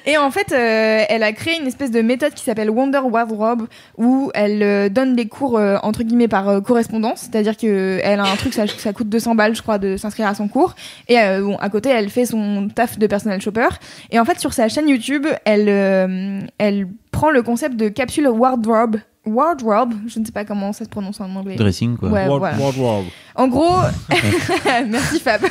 Et en fait, elle a créé une espèce de méthode qui s'appelle Wonder Wardrobe, où elle donne des cours entre guillemets par correspondance, c'est-à-dire qu'elle a un truc, ça coûte 200 balles, je crois, de s'inscrire à son cours. Et bon, à côté, elle fait son taf de personal shopper. Et en fait, sur sa chaîne YouTube, elle prend le concept de capsule wardrobe, je ne sais pas comment ça se prononce en anglais. Dressing, quoi. Ouais, voilà. En gros, merci Fab.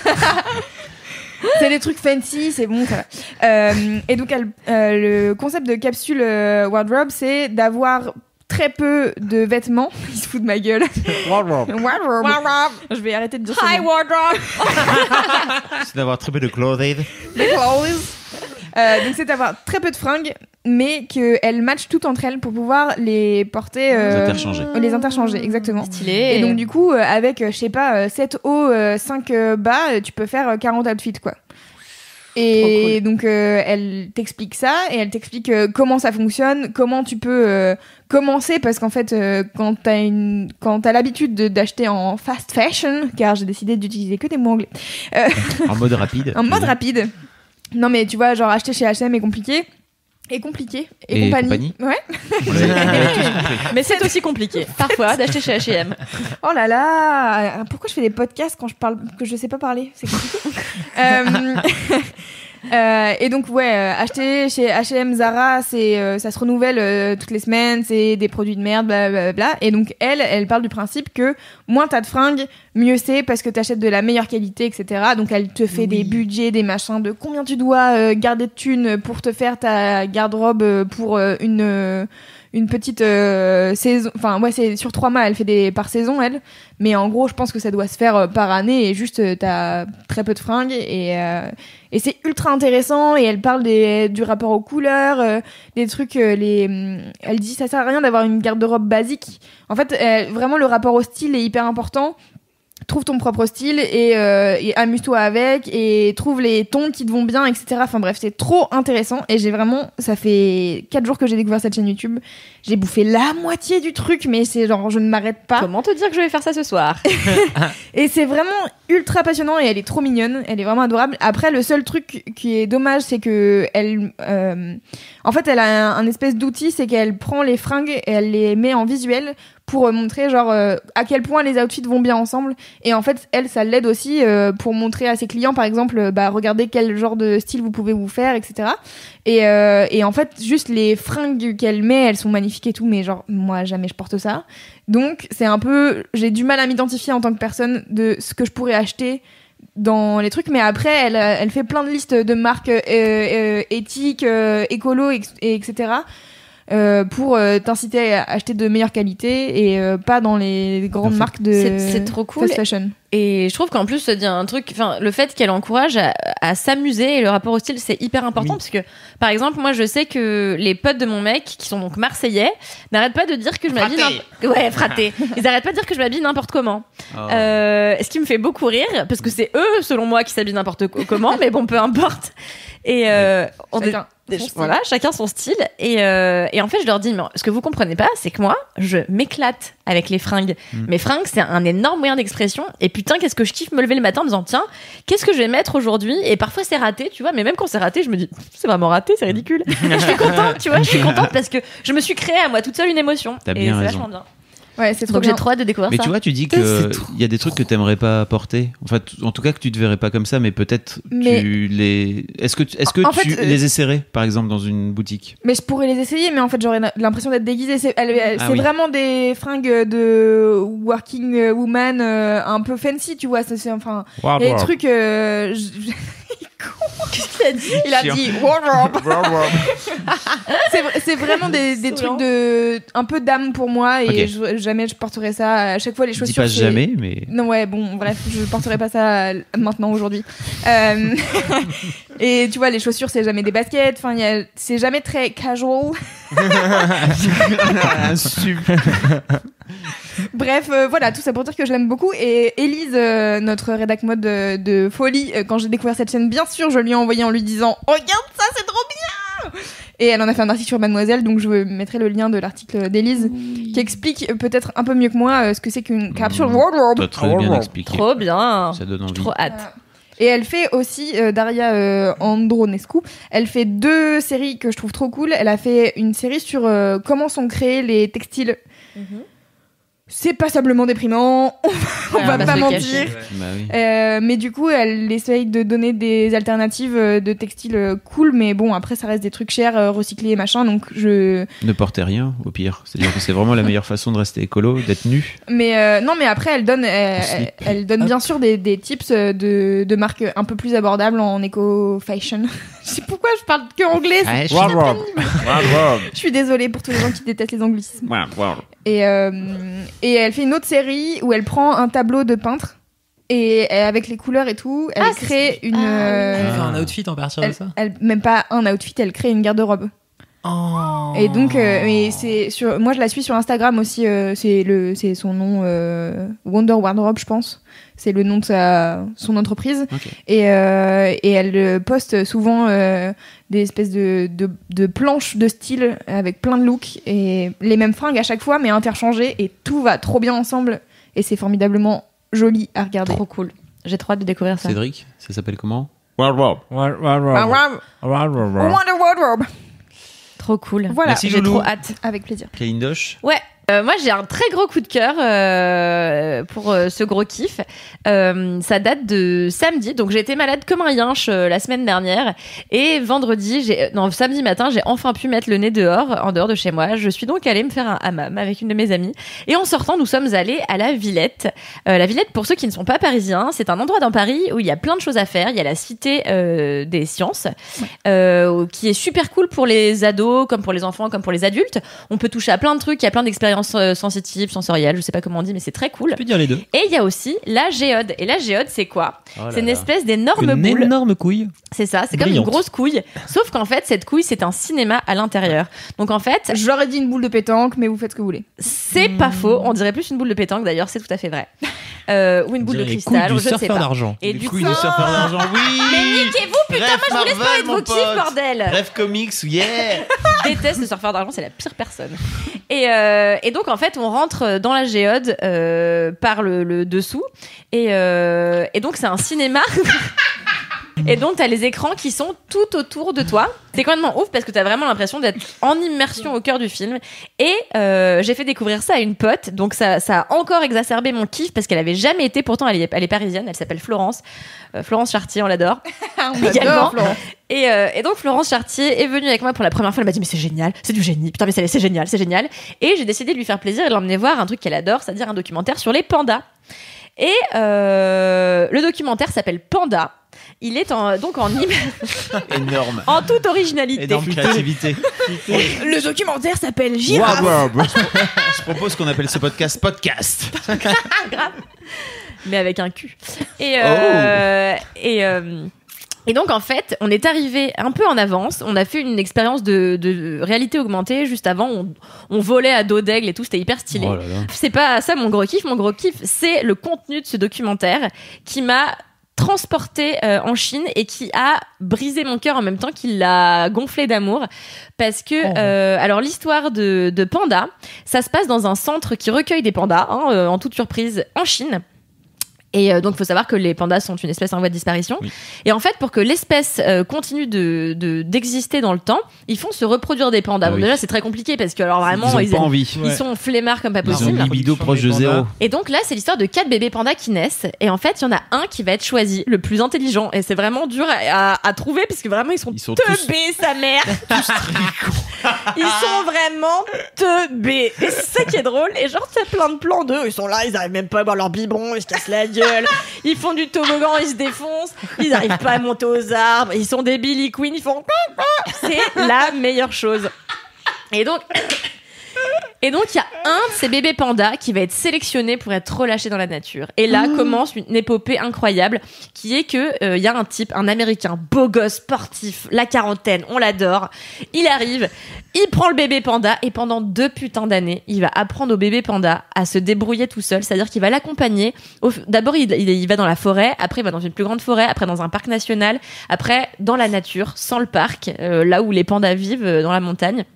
C'est des trucs fancy, c'est bon, ça va. Et donc, le concept de capsule wardrobe, c'est d'avoir très peu de vêtements. Il se fout de ma gueule. Wardrobe. Je vais arrêter de dire ça. Hi, wardrobe. C'est d'avoir très peu de clothing. Donc, c'est d'avoir très peu de fringues, mais qu'elles matchent toutes entre elles pour pouvoir les porter. Les interchanger, exactement. Stylé. Et donc, du coup, avec, je sais pas, 7 hauts, 5 bas, tu peux faire 40 outfits, quoi. Et cool. Donc, elle t'explique ça, et elle t'explique comment ça fonctionne, comment tu peux commencer, parce qu'en fait, quand t'as l'habitude d'acheter en fast fashion, car j'ai décidé d'utiliser que des mots anglais. En mode rapide. En mode rapide. Non, mais tu vois, genre acheter chez H&M est compliqué. Et compagnie. Ouais. Mais c'est aussi compliqué, parfois, d'acheter chez H&M. Oh là là, pourquoi je fais des podcasts quand je parle que je sais pas parler? C'est compliqué. Et donc acheter chez H&M, Zara, ça se renouvelle toutes les semaines, c'est des produits de merde, blablabla. Et donc elle parle du principe que moins t'as de fringues, mieux c'est parce que t'achètes de la meilleure qualité, etc. Donc elle te fait des budgets, des machins de combien tu dois garder de thunes pour te faire ta garde-robe pour une petite saison. Enfin c'est sur 3 mois, elle fait par saison elle. Mais en gros je pense que ça doit se faire par année et juste t'as très peu de fringues et c'est ultra intéressant et elle parle du rapport aux couleurs, des trucs, elle dit ça sert à rien d'avoir une garde-robe basique. En fait, vraiment le rapport au style est hyper important. Trouve ton propre style et amuse-toi avec et trouve les tons qui te vont bien, etc. Enfin bref, c'est trop intéressant et ça fait 4 jours que j'ai découvert cette chaîne YouTube. J'ai bouffé la moitié du truc, mais c'est genre, je ne m'arrête pas. Comment te dire que je vais faire ça ce soir? Et c'est vraiment ultra passionnant et elle est trop mignonne, elle est vraiment adorable. Après, le seul truc qui est dommage, c'est que en fait, elle a un espèce d'outil, c'est qu'elle prend les fringues et elle les met en visuel pour montrer genre à quel point les outfits vont bien ensemble. Et en fait, ça l'aide aussi pour montrer à ses clients, par exemple, regardez quel genre de style vous pouvez vous faire, etc. Et en fait, juste les fringues qu'elle met, elles sont magnifiques et tout, mais genre, moi, jamais je porte ça. Donc, c'est un peu... J'ai du mal à m'identifier en tant que personne de ce que je pourrais acheter dans les trucs, mais après, elle fait plein de listes de marques éthiques, écolo, etc., pour t'inciter à acheter de meilleure qualité et pas dans les grandes marques de c'est trop cool. fast fashion. Et je trouve qu'en plus, ça dit un truc, enfin, le fait qu'elle encourage à s'amuser et le rapport au style, c'est hyper important parce que, par exemple, moi, je sais que les potes de mon mec, qui sont donc marseillais, n'arrêtent pas de dire que je m'habille fraté. Ils arrêtent pas de dire que je m'habille n'importe comment. Ce qui me fait beaucoup rire parce que c'est eux, selon moi, qui s'habillent n'importe comment, mais bon, peu importe. Et chacun son style. Et en fait, je leur dis, mais ce que vous comprenez pas, c'est que moi, je m'éclate avec les fringues. Mes fringues, c'est un énorme moyen d'expression. Et putain, qu'est-ce que je kiffe me lever le matin en me disant, tiens, qu'est-ce que je vais mettre aujourd'hui? Et parfois, c'est raté, tu vois. Mais même quand c'est raté, je me dis, c'est vraiment raté, c'est ridicule. Et je suis contente, tu vois. Je suis contente parce que je me suis créée à moi toute seule une émotion. T'as et bien c'est raison. vachement bien. Ouais, c'est trop Donc bien. j'ai trop hâte de découvrir Mais ça. tu vois, tu dis que il y a des trucs que t'aimerais pas porter. Enfin, en tout cas que tu te verrais pas comme ça, mais peut-être tu les. Est-ce que tu les essaierais, par exemple, dans une boutique? Mais je pourrais les essayer, mais en fait j'aurais l'impression d'être déguisée. C'est vraiment des fringues de working woman un peu fancy, tu vois. C'est enfin des trucs. Qu'est-ce qu'il a dit? Il a dit wardrobe. C'est vraiment des trucs de un peu d'âme pour moi et jamais je porterai ça. À chaque fois les chaussures. Dis pas jamais, mais. Non ouais bon bref je porterai pas ça maintenant aujourd'hui. Et tu vois les chaussures c'est jamais des baskets. Enfin c'est jamais très casual. Super. Bref, voilà, tout ça pour dire que je l'aime beaucoup. Et Élise, notre rédac mode de folie, quand j'ai découvert cette chaîne, bien sûr, je lui ai envoyé en lui disant « Regarde ça, c'est trop bien !» Et elle en a fait un article sur Mademoiselle, donc je mettrai le lien de l'article d'Élise, qui explique peut-être un peu mieux que moi ce que c'est qu'une capsule wardrobe. T'as très bien expliqué. Trop bien. Ça donne envie. Trop hâte. Et elle fait aussi, Daria Andronescu, elle fait 2 séries que je trouve trop cool. Elle a fait une série sur comment sont créés les textiles. C'est passablement déprimant, on va pas mentir. Bah oui. Mais du coup, elle essaye de donner des alternatives de textiles cool, mais bon, après, ça reste des trucs chers, recyclés et machin, donc Ne portez rien, au pire. C'est-à-dire que c'est vraiment la meilleure façon de rester écolo, d'être nu. Mais non, mais après, elle donne bien sûr des tips de marques un peu plus abordables en éco-fashion. Je sais pourquoi je parle que anglais. Je suis désolée pour tous les gens qui détestent les anglicismes. Et elle fait une autre série où elle prend un tableau de peintre et avec les couleurs et tout, elle crée une. Elle fait un outfit en partir de ça. Même pas un outfit, elle crée une garde-robe. Oh. Et donc, mais c'est moi je la suis sur Instagram aussi. C'est son nom Wonder Wardrobe, je pense. C'est le nom de son entreprise. Okay. Et elle poste souvent des espèces de planches de style avec plein de looks et les mêmes fringues à chaque fois, mais interchangées et tout va trop bien ensemble. Et c'est formidablement joli à regarder. Trop cool. J'ai trop hâte de découvrir ça. Cédric, ça s'appelle comment? Wonder Wardrobe. Trop cool. Voilà. Merci, j'ai Loulou. trop hâte. Avec plaisir. Kalindosh. Ouais, Moi, j'ai un très gros coup de cœur pour ce gros kiff. Ça date de samedi, donc j'ai été malade comme un yinche la semaine dernière. Et samedi matin, j'ai enfin pu mettre le nez dehors, en dehors de chez moi. Je suis donc allée me faire un hammam avec une de mes amies. Et en sortant, nous sommes allés à la Villette. La Villette, pour ceux qui ne sont pas parisiens, c'est un endroit dans Paris où il y a plein de choses à faire. Il y a la cité des sciences, qui est super cool pour les ados, comme pour les enfants, comme pour les adultes. On peut toucher à plein de trucs, il y a plein d'expériences sensitives, sensorielles, je sais pas comment on dit, mais c'est très cool. Tu peux dire les deux. Et il y a aussi la géode. Et la géode, c'est quoi ? C'est une espèce d'énorme boule. Une énorme couille. C'est ça, c'est comme une grosse couille. Sauf qu'en fait, cette couille, c'est un cinéma à l'intérieur. Donc en fait, J'aurais dit une boule de pétanque, mais vous faites ce que vous voulez. c'est pas faux. On dirait plus une boule de pétanque, d'ailleurs, c'est tout à fait vrai. Ou une boule de cristal, ou je ne sais pas. d'argent. Et Les du couilles coup, de surfeur d'argent, oui. mais niquez-vous, putain, Bref, moi je vous laisse parler de vos Marvel, kiffs, mon pote. bordel. Bref, comics, yeah. Je déteste le surfeur d'argent, c'est la pire personne. Et donc en fait, on rentre dans la géode par le dessous, et donc c'est un cinéma. Et donc t'as les écrans qui sont tout autour de toi. C'est complètement ouf parce que t'as vraiment l'impression d'être en immersion au cœur du film. Et j'ai fait découvrir ça à une pote, donc ça a encore exacerbé mon kiff parce qu'elle avait jamais été. Pourtant elle est parisienne, elle s'appelle Florence Chartier, on l'adore. Également. Et donc Florence Chartier est venue avec moi pour la première fois. Elle m'a dit mais c'est génial, c'est du génie, putain mais c'est génial. Et j'ai décidé de lui faire plaisir et de l'emmener voir un truc qu'elle adore, c'est-à-dire un documentaire sur les pandas. Et le documentaire s'appelle Panda. Il est donc en Énorme. en toute originalité. Énorme créativité. Le documentaire s'appelle Girafe. Je propose qu'on appelle ce podcast podcast. Grave. Mais avec un cul. Et donc en fait, on est arrivé un peu en avance. On a fait une expérience de réalité augmentée juste avant. On volait à dos d'aigle et tout, c'était hyper stylé. Oh là là. C'est pas ça mon gros kiff. Mon gros kiff, c'est le contenu de ce documentaire qui m'a transporté en Chine et qui a brisé mon cœur en même temps qu'il l'a gonflé d'amour parce que alors l'histoire de Panda, ça se passe dans un centre qui recueille des pandas en toute surprise en Chine. Et donc, il faut savoir que les pandas sont une espèce en voie de disparition. Oui. Et en fait, pour que l'espèce continue d'exister dans le temps, ils font se reproduire des pandas. Ah oui. Bon, déjà, c'est très compliqué parce que, alors vraiment, ils ont pas envie. Ils sont flemmards comme pas Ils ont possible. une libido proche de zéro. Et donc là, c'est l'histoire de 4 bébés pandas qui naissent. Et en fait, il y en a un qui va être choisi, le plus intelligent. Et c'est vraiment dur à trouver parce que vraiment, ils sont teubés, sa mère. Ils sont vraiment teubés. Et c'est ça qui est drôle. Et genre, t'as plein de plans d'eux. Ils sont là, ils arrivent même pas à boire leur biberon, ils se cassent la gueule. Ils font du toboggan, ils se défoncent. Ils arrivent pas à monter aux arbres. Ils sont des Billy Queen, ils font... C'est la meilleure chose. Et donc, il y a un de ces bébés pandas qui va être sélectionné pour être relâché dans la nature. Et là commence une épopée incroyable qui est que y a un type, un Américain, beau gosse, sportif, la quarantaine, on l'adore. Il arrive, il prend le bébé panda et pendant 2 putains d'années, il va apprendre au bébé panda à se débrouiller tout seul. C'est-à-dire qu'il va l'accompagner. D'abord, il va dans la forêt, après il va dans une plus grande forêt, après dans un parc national, après dans la nature, sans le parc, là où les pandas vivent, dans la montagne.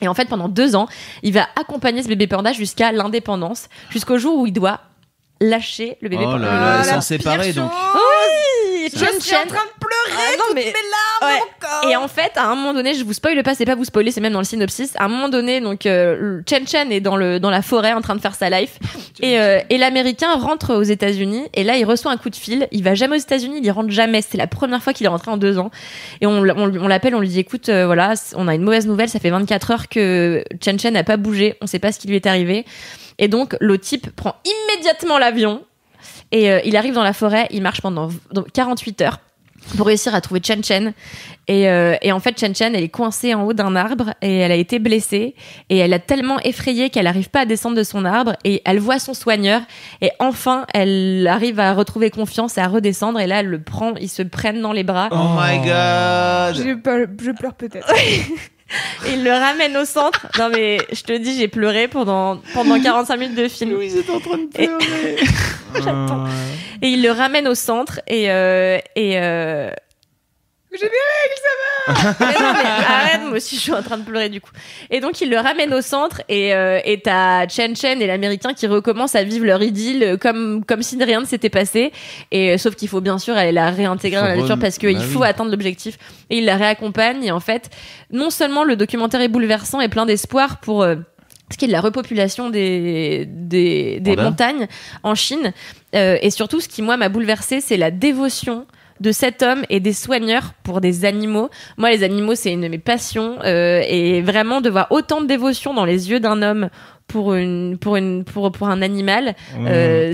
Et en fait, pendant 2 ans, il va accompagner ce bébé panda jusqu'à l'indépendance, jusqu'au jour où il doit lâcher le bébé panda. Oh là là, ils sont séparés donc. Oui, Je suis en train de pleurer toutes mes larmes encore. Et en fait, à un moment donné, je vous spoile pas, c'est pas vous spoiler, c'est même dans le synopsis. À un moment donné, donc Chen Chen est dans la forêt en train de faire sa life, et l'Américain rentre aux États-Unis, et là il reçoit un coup de fil. Il va jamais aux États-Unis, il y rentre jamais. C'est la première fois qu'il est rentré en 2 ans, et on l'appelle, on lui dit écoute, voilà, on a une mauvaise nouvelle, ça fait 24 heures que Chen Chen n'a pas bougé, on sait pas ce qui lui est arrivé. Et donc le type prend immédiatement l'avion. Et il arrive dans la forêt, il marche pendant 48 heures pour réussir à trouver Chen Chen. Et en fait, Chen Chen, elle est coincée en haut d'un arbre et elle a été blessée. Et elle a tellement effrayé qu'elle n'arrive pas à descendre de son arbre. Et elle voit son soigneur. Et enfin, elle arrive à retrouver confiance et à redescendre. Et là, elle le prend, ils se prennent dans les bras. Oh my god. Je pleure peut-être. Et il le ramène au centre. Non mais je te dis, j'ai pleuré pendant 45 minutes de film. Louise est en train de pleurer. J'attends. Et il le ramène au centre et J'ai des règles, ça va. mais non, mais arrête, moi aussi je suis en train de pleurer du coup. Et donc il le ramène au centre et t'as Chen Chen et l'Américain qui recommencent à vivre leur idylle comme si rien ne s'était passé. Et sauf qu'il faut bien sûr aller la réintégrer dans la nature parce qu'il faut atteindre l'objectif. Et il la réaccompagne et en fait, non seulement le documentaire est bouleversant et plein d'espoir pour ce qui est de la repopulation des Panda. montagnes en Chine. Et surtout, ce qui, moi, m'a bouleversée, c'est la dévotion de cet homme et des soigneurs pour des animaux. Moi, les animaux, c'est une de mes passions. Et vraiment, de voir autant de dévotion dans les yeux d'un homme pour un animal,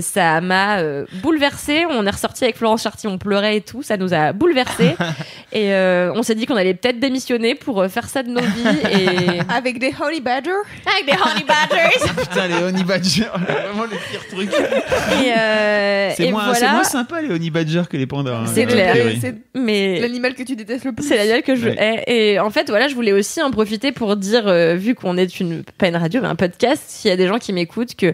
ça m'a bouleversée. On est ressorti avec Florence Chartier, on pleurait et tout, ça nous a bouleversés. Et on s'est dit qu'on allait peut-être démissionner pour faire ça de nos vies. Et... Avec des honey badgers. avec des honey badgers. Putain, les honey badgers, vraiment le pire truc. Et C'est voilà. moins sympa les honey badgers que les pandas. hein, C'est a clair. priori. C'est Mais l'animal que tu détestes le plus. c'est l'animal que je Ouais. hais. Et en fait, voilà, je voulais aussi en profiter pour dire, vu qu'on est pas une radio, mais un podcast, s'il y a des gens qui m'écoutent, que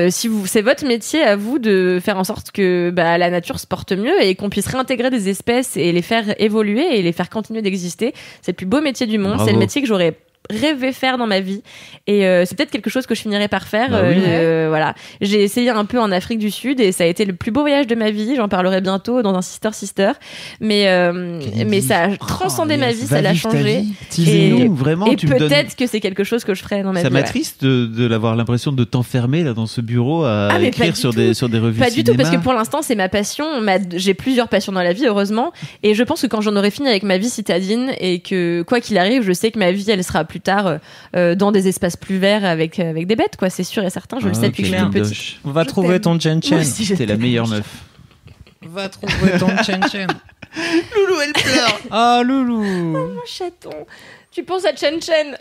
c'est votre métier à vous de faire en sorte que la nature se porte mieux et qu'on puisse réintégrer des espèces et les faire évoluer et les faire continuer d'exister. C'est le plus beau métier du monde. Bravo. C'est le métier que j'aurais rêvé faire dans ma vie, et c'est peut-être quelque chose que je finirai par faire. Bah oui. Voilà, j'ai essayé un peu en Afrique du Sud et ça a été le plus beau voyage de ma vie. J'en parlerai bientôt dans un sister, mais ça a transcendé ma vie, ça l'a changé. Teasez-nous, vraiment, Et tu me donnes... peut-être que c'est quelque chose que je ferai dans ma Ça vie. ouais. m'attriste de l'avoir l'impression de t'enfermer là dans ce bureau à Ah, mais pas écrire du sur tout. sur des revues Pas du tout, cinéma. parce que pour l'instant, c'est ma passion. J'ai plusieurs passions dans la vie, heureusement. Et je pense que quand j'en aurai fini avec ma vie citadine, et que quoi qu'il arrive, je sais que ma vie, elle sera plus tard dans des espaces plus verts avec des bêtes, quoi. C'est sûr et certain. Je le sais depuis que je suis toute petite. petite. Va Je trouver t'aime. ton Chen Chen. Moi aussi, je T'es la t'aime. meilleure meuf. Va trouver ton Chen Chen. Loulou, elle pleure. Ah, Loulou. Mon chaton. Tu penses à Chen Chen.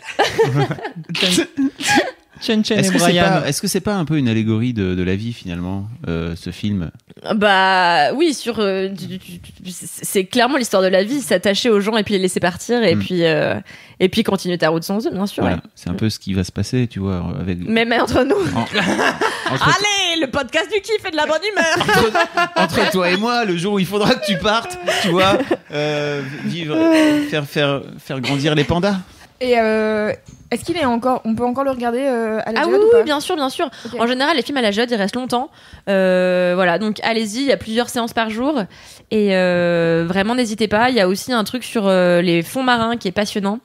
Chen Chen Est-ce et que c'est Brian. pas, est-ce que c'est pas un peu une allégorie de la vie finalement, ce film? Bah oui, c'est clairement l'histoire de la vie, s'attacher aux gens et puis les laisser partir et puis continuer ta route sans eux, bien sûr. Voilà, ouais. c'est un peu ce qui va se passer, tu vois, avec. Même entre nous. Entre, Allez, le podcast du kiff et de la bonne humeur. entre toi et moi, le jour où il faudra que tu partes, tu vois, vivre, faire grandir les pandas. Et est-ce qu'il est encore. On peut encore le regarder à la Ah Géode oui, ou pas oui, bien sûr, bien sûr. Ok. En général, les films à la Géode, ils restent longtemps. Voilà, donc allez-y, il y a plusieurs séances par jour. Et vraiment, n'hésitez pas. Il y a aussi un truc sur les fonds marins qui est passionnant.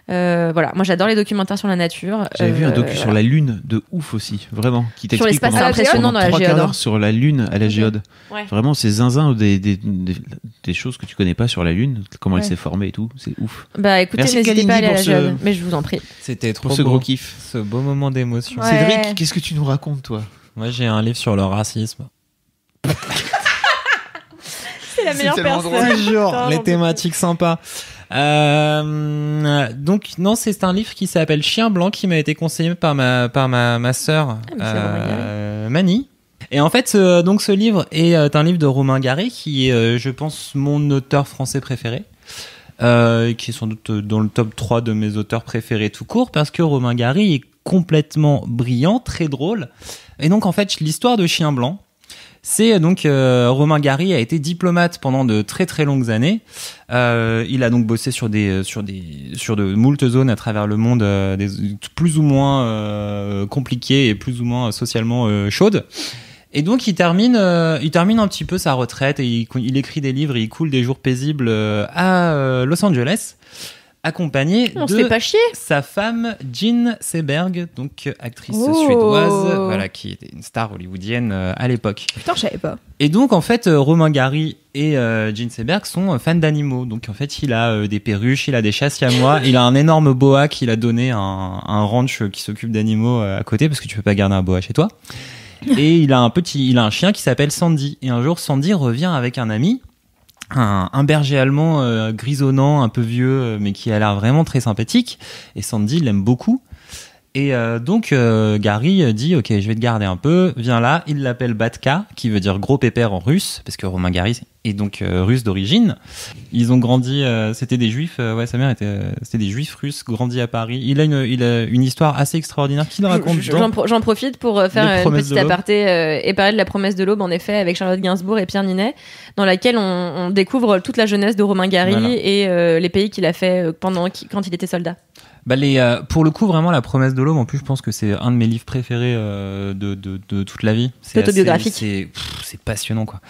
Voilà, moi j'adore les documentaires sur la nature. J'avais vu un docu sur la Lune de ouf aussi, vraiment, qui Sur t'explique l'espace, pendant- c'est impressionnant pendant dans la 3 quarts Géode. d'heure sur la Lune à la Géode. Ouais. Vraiment, c'est zinzin ou des choses que tu connais pas sur la Lune, comment elle Ouais. s'est formée et tout, c'est ouf. Bah écoutez, Merci, n'hésitez pas à aller à la Kalindi, pour Géode. Mais je vous en prie. C'était trop Pour ce beau. gros kiff. Ce beau moment d'émotion. Ouais. Cédric, qu'est-ce que tu nous racontes, toi? Moi, j'ai un livre sur le racisme. C'est la meilleure tellement personne. Toujours Putain, les j'en peux thématiques sympas. Donc non, c'est un livre qui s'appelle Chien blanc qui m'a été conseillé par ma sœur mais c'est Romain Mani. Et en fait, donc ce livre est un livre de Romain Gary qui est, je pense, mon auteur français préféré. Qui est sans doute dans le top 3 de mes auteurs préférés tout court, parce que Romain Gary est complètement brillant, très drôle. Et donc en fait, l'histoire de Chien blanc, c'est donc Romain Gary a été diplomate pendant de très très longues années. Il a donc bossé sur de moult zones à travers le monde, plus ou moins compliquées et plus ou moins socialement chaudes. Et donc il termine un petit peu sa retraite et il écrit des livres et il coule des jours paisibles à Los Angeles, accompagné On se de fait pas chier. sa femme Jean Seberg, donc actrice Oh. suédoise, voilà, qui était une star hollywoodienne à l'époque. Putain, je savais pas. Et donc en fait, Romain Gary et Jean Seberg sont fans d'animaux. Donc en fait, il a des perruches, il a des chats siamois, il a un énorme boa qu'il a donné à un ranch qui s'occupe d'animaux à côté, parce que tu peux pas garder un boa chez toi. Et il a un chien qui s'appelle Sandy. Et un jour, Sandy revient avec un ami, un berger allemand grisonnant, un peu vieux, mais qui a l'air vraiment très sympathique. Et Sandy l'aime beaucoup. Et donc Gary dit ok, je vais te garder un peu, viens là. Il l'appelle Batka, qui veut dire gros pépère en russe, parce que Romain Gary est donc russe d'origine. Ils ont grandi, c'était des juifs, sa mère c'était des juifs russes grandis à Paris. Il a une histoire assez extraordinaire qu'il raconte dans J'en profite pour faire Les une Promesses petite de l'Aube. aparté et parler de La Promesse de l'Aube, en effet, avec Charlotte Gainsbourg et Pierre Ninet, dans laquelle on découvre toute la jeunesse de Romain Gary Voilà. et les pays qu'il a fait quand il était soldat. Pour le coup, vraiment, La Promesse de l'Aube, en plus, je pense que c'est un de mes livres préférés de toute la vie. C'est Autobiographique. C'est passionnant, quoi.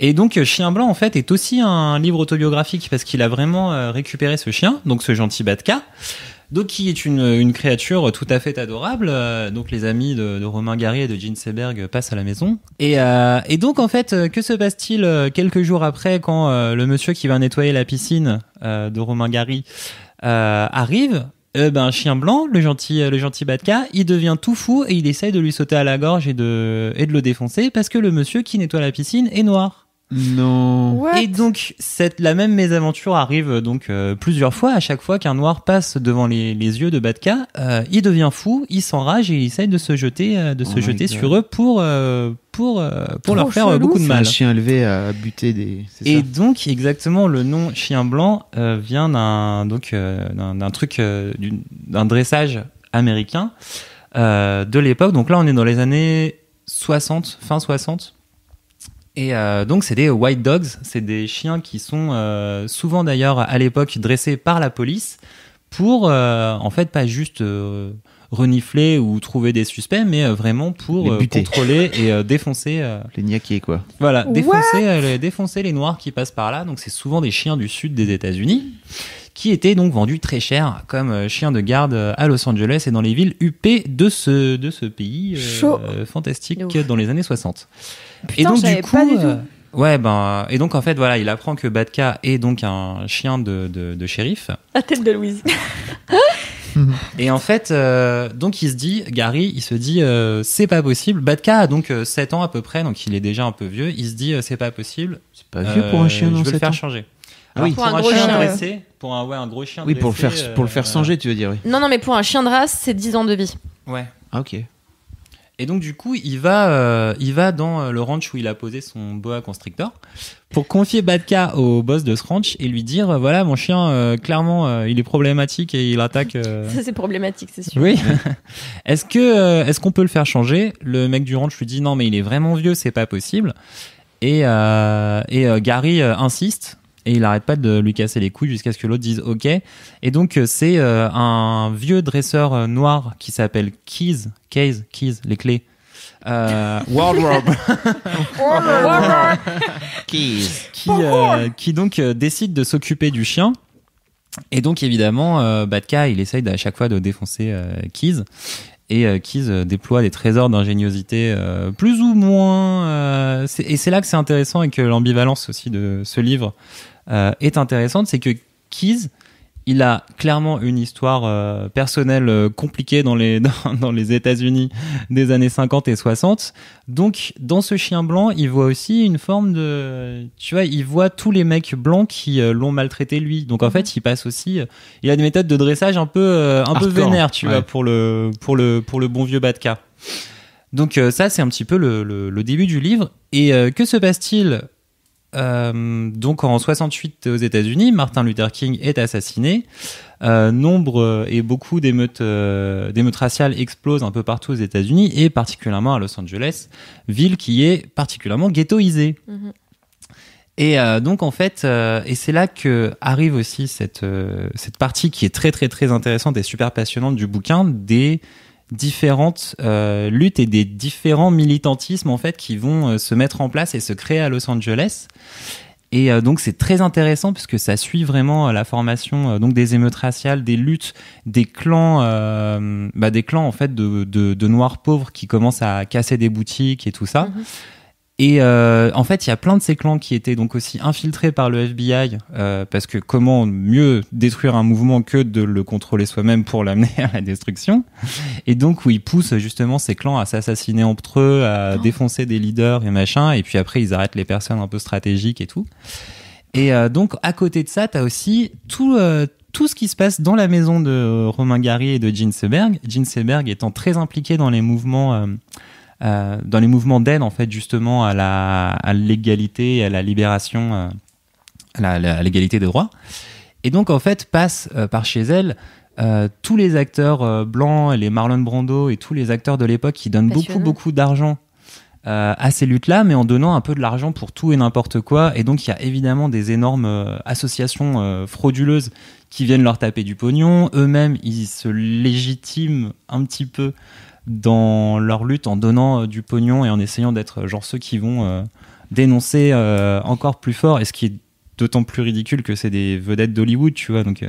Et donc, Chien blanc, en fait, est aussi un livre autobiographique parce qu'il a vraiment récupéré ce chien, donc ce gentil Batka, Donc qui est une créature tout à fait adorable. Donc les amis de Romain Gary et de Gene Seberg passent à la maison. Et donc en fait, que se passe-t-il quelques jours après quand le monsieur qui va nettoyer la piscine de Romain Gary arrive? Un chien blanc, le gentil Batka, il devient tout fou et il essaye de lui sauter à la gorge et de le défoncer parce que le monsieur qui nettoie la piscine est noir. Non. What? Et donc la même mésaventure arrive donc plusieurs fois. À chaque fois qu'un noir passe devant les yeux de Batka, il devient fou, il s'enrage et il essaye de se jeter sur eux pour leur faire chelou. beaucoup de C'est un mal. chien élevé à buter des. C'est Et ça donc exactement le nom chien blanc vient d'un dressage américain de l'époque. Donc là on est dans les années 60, fin 60. Et donc c'est des white dogs, c'est des chiens qui sont souvent d'ailleurs à l'époque dressés par la police pour en fait pas juste renifler ou trouver des suspects, mais vraiment pour Les buter. contrôler et défoncer. Les niaqués, quoi. Voilà, What? défoncer les noirs qui passent par là. Donc c'est souvent des chiens du sud des États-Unis qui étaient donc vendus très cher comme chiens de garde à Los Angeles et dans les villes huppées de ce pays Chaud. fantastique De ouf. dans les années 60. Putain, Et donc je savais pas du tout. et donc en fait voilà, il apprend que Batka est donc un chien de shérif. La tête de Louise. Et en fait, donc Gary, il se dit, c'est pas possible. Batka a donc 7 ans à peu près, donc il est déjà un peu vieux. Il se dit, c'est pas possible. C'est pas vieux pour un chien, je non, veux le 7 faire ans. changer. Ah oui. Pour un un gros chien chien, dressé, pour un gros chien Oui, pour le dressé, faire changer, tu veux dire, oui. Non, mais pour un chien de race, c'est 10 ans de vie. Ouais. Ah, ok. Et donc du coup, il va dans le ranch où il a posé son boa constrictor pour confier Batka au boss de ce ranch et lui dire, voilà, mon chien, clairement, il est problématique et il attaque. Ça, c'est problématique, c'est sûr. Oui. Est-ce qu'on peut le faire changer? Le mec du ranch lui dit non, mais il est vraiment vieux, c'est pas possible. Et Gary insiste et il arrête pas de lui casser les couilles jusqu'à ce que l'autre dise OK. Et donc c'est un vieux dresseur noir qui s'appelle Keys, les clés. Wardrobe. qui donc décide de s'occuper du chien. Et donc évidemment, Batka, il essaye à chaque fois de défoncer Keys. Et Keys déploie des trésors d'ingéniosité plus ou moins. Et c'est là que c'est intéressant et que l'ambivalence aussi de ce livre est intéressante. C'est que Keys, il a clairement une histoire personnelle compliquée dans les États-Unis des années 50 et 60. Donc, dans ce chien blanc, il voit aussi une forme de... Tu vois, il voit tous les mecs blancs qui l'ont maltraité lui. Donc, en fait, il passe aussi... il a des méthodes de dressage un peu vénères, tu vois, pour le bon vieux Batka. Donc, ça, c'est un petit peu le début du livre. Et que se passe-t-il donc en 68 aux États-Unis, Martin Luther King est assassiné. Nombre et beaucoup d'émeutes raciales explosent un peu partout aux États-Unis et particulièrement à Los Angeles, ville qui est particulièrement ghettoisée. Mhm. Et donc en fait, et c'est là que arrive aussi cette partie qui est très très très intéressante et super passionnante du bouquin, des différentes luttes et des différents militantismes en fait qui vont se mettre en place et se créer à Los Angeles. Et donc c'est très intéressant puisque ça suit vraiment la formation donc des émeutes raciales, des luttes, des clans en fait de noirs pauvres qui commencent à casser des boutiques et tout ça. Mhm. Et en fait, il y a plein de ces clans qui étaient donc aussi infiltrés par le FBI, parce que comment mieux détruire un mouvement que de le contrôler soi-même pour l'amener à la destruction. Et donc où ils poussent justement ces clans à s'assassiner entre eux, à défoncer des leaders et machin, et puis après ils arrêtent les personnes un peu stratégiques et tout. Et donc à côté de ça, t'as aussi tout ce qui se passe dans la maison de Romain Gary et de Gene Seberg. Gene Seberg étant très impliqué dans les mouvements d'aide en fait justement à l'égalité et à la libération, à l'égalité des droits. Et donc en fait passe par chez elle tous les acteurs blancs, les Marlon Brando et tous les acteurs de l'époque qui donnent beaucoup d'argent à ces luttes-là, mais en donnant un peu de l'argent pour tout et n'importe quoi. Et donc il y a évidemment des énormes associations frauduleuses qui viennent leur taper du pognon. Eux-mêmes, ils se légitiment un petit peu dans leur lutte en donnant du pognon et en essayant d'être genre ceux qui vont dénoncer encore plus fort, et ce qui est d'autant plus ridicule que c'est des vedettes d'Hollywood, tu vois, donc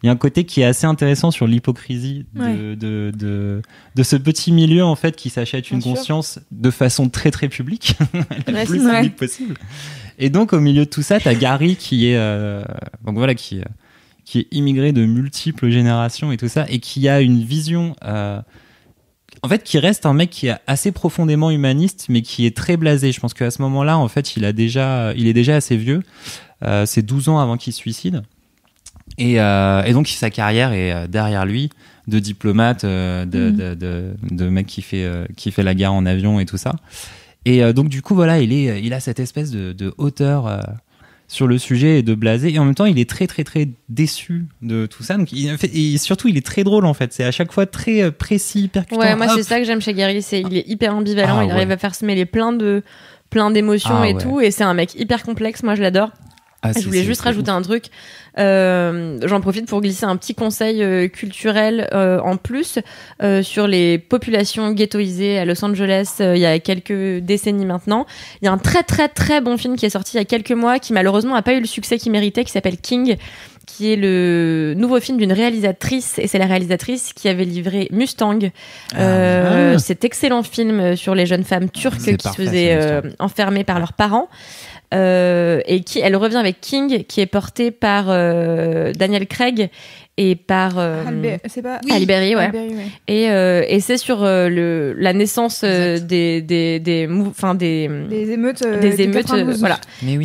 il y a un côté qui est assez intéressant sur l'hypocrisie de ce petit milieu en fait qui s'achète une conscience de façon très très publique, la plus publique possible. Et donc au milieu de tout ça, t'as Gary qui est donc voilà qui est immigré de multiples générations et tout ça, et qui a une vision en fait qui reste un mec qui est assez profondément humaniste, mais qui est très blasé. Je pense qu'à ce moment-là, en fait, il est déjà assez vieux. C'est 12 ans avant qu'il se suicide. Et donc sa carrière est derrière lui, de diplomate, de mec qui fait la guerre en avion et tout ça. Et donc du coup voilà, il a cette espèce de hauteur sur le sujet et de blasé, et en même temps il est très très très déçu de tout ça. Donc et surtout il est très drôle en fait. C'est à chaque fois très précis, percutant. Ouais, moi c'est ça que j'aime chez Gary, il est hyper ambivalent, il arrive à faire se mêler plein d'émotions et tout, et c'est un mec hyper complexe. Moi je l'adore. Je voulais juste rajouter un truc. J'en profite pour glisser un petit conseil culturel en plus sur les populations ghettoisées à Los Angeles il y a quelques décennies maintenant. Il y a un très très très bon film qui est sorti il y a quelques mois qui malheureusement n'a pas eu le succès qu'il méritait, qui s'appelle King, qui est le nouveau film d'une réalisatrice, et c'est la réalisatrice qui avait livré Mustang, cet excellent film sur les jeunes femmes turques qui se faisaient enfermer par leurs parents. Et elle revient avec King, qui est porté par Daniel Craig et par Ali Berry, ouais. Et c'est sur la naissance des émeutes, voilà.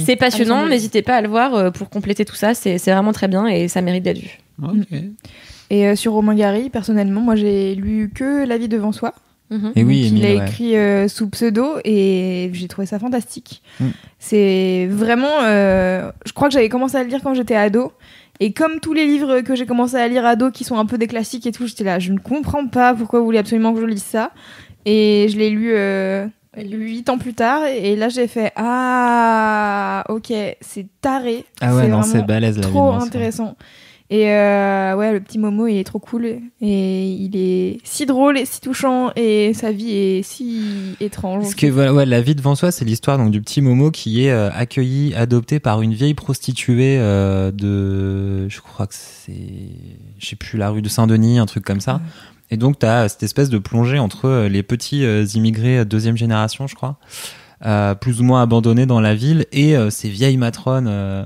C'est passionnant, n'hésitez pas à le voir pour compléter tout ça, c'est vraiment très bien et ça mérite d'être vu. Okay. Et sur Romain Gary, personnellement, moi j'ai lu que La vie devant soi. Et oui, il a écrit sous pseudo et j'ai trouvé ça fantastique. C'est vraiment je crois que j'avais commencé à le lire quand j'étais ado, et comme tous les livres que j'ai commencé à lire ado qui sont un peu des classiques et tout, j'étais là, je ne comprends pas pourquoi vous voulez absolument que je lise ça, et je l'ai lu 8 ans plus tard, et là j'ai fait ok, c'est taré, c'est balèze, la trop vie intéressant. Et le petit Momo, il est trop cool, et il est si drôle et si touchant, et sa vie est si étrange. Parce que La vie devant soi, c'est l'histoire donc du petit Momo qui est accueilli, adopté par une vieille prostituée je crois que c'est, je sais plus, la rue de Saint-Denis, un truc comme ça. Et donc t'as cette espèce de plongée entre les petits immigrés deuxième génération, je crois, plus ou moins abandonnés dans la ville, et ces vieilles matrones.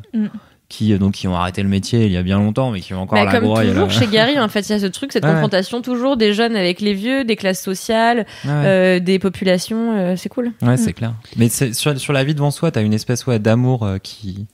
Qui ont arrêté le métier il y a bien longtemps, mais qui ont encore la grogne. Comme toujours chez Gary, en fait, il y a ce truc, cette confrontation toujours des jeunes avec les vieux, des classes sociales, des populations, c'est cool. Ouais, c'est clair. Mais sur La vie devant soi, t'as une espèce d'amour qui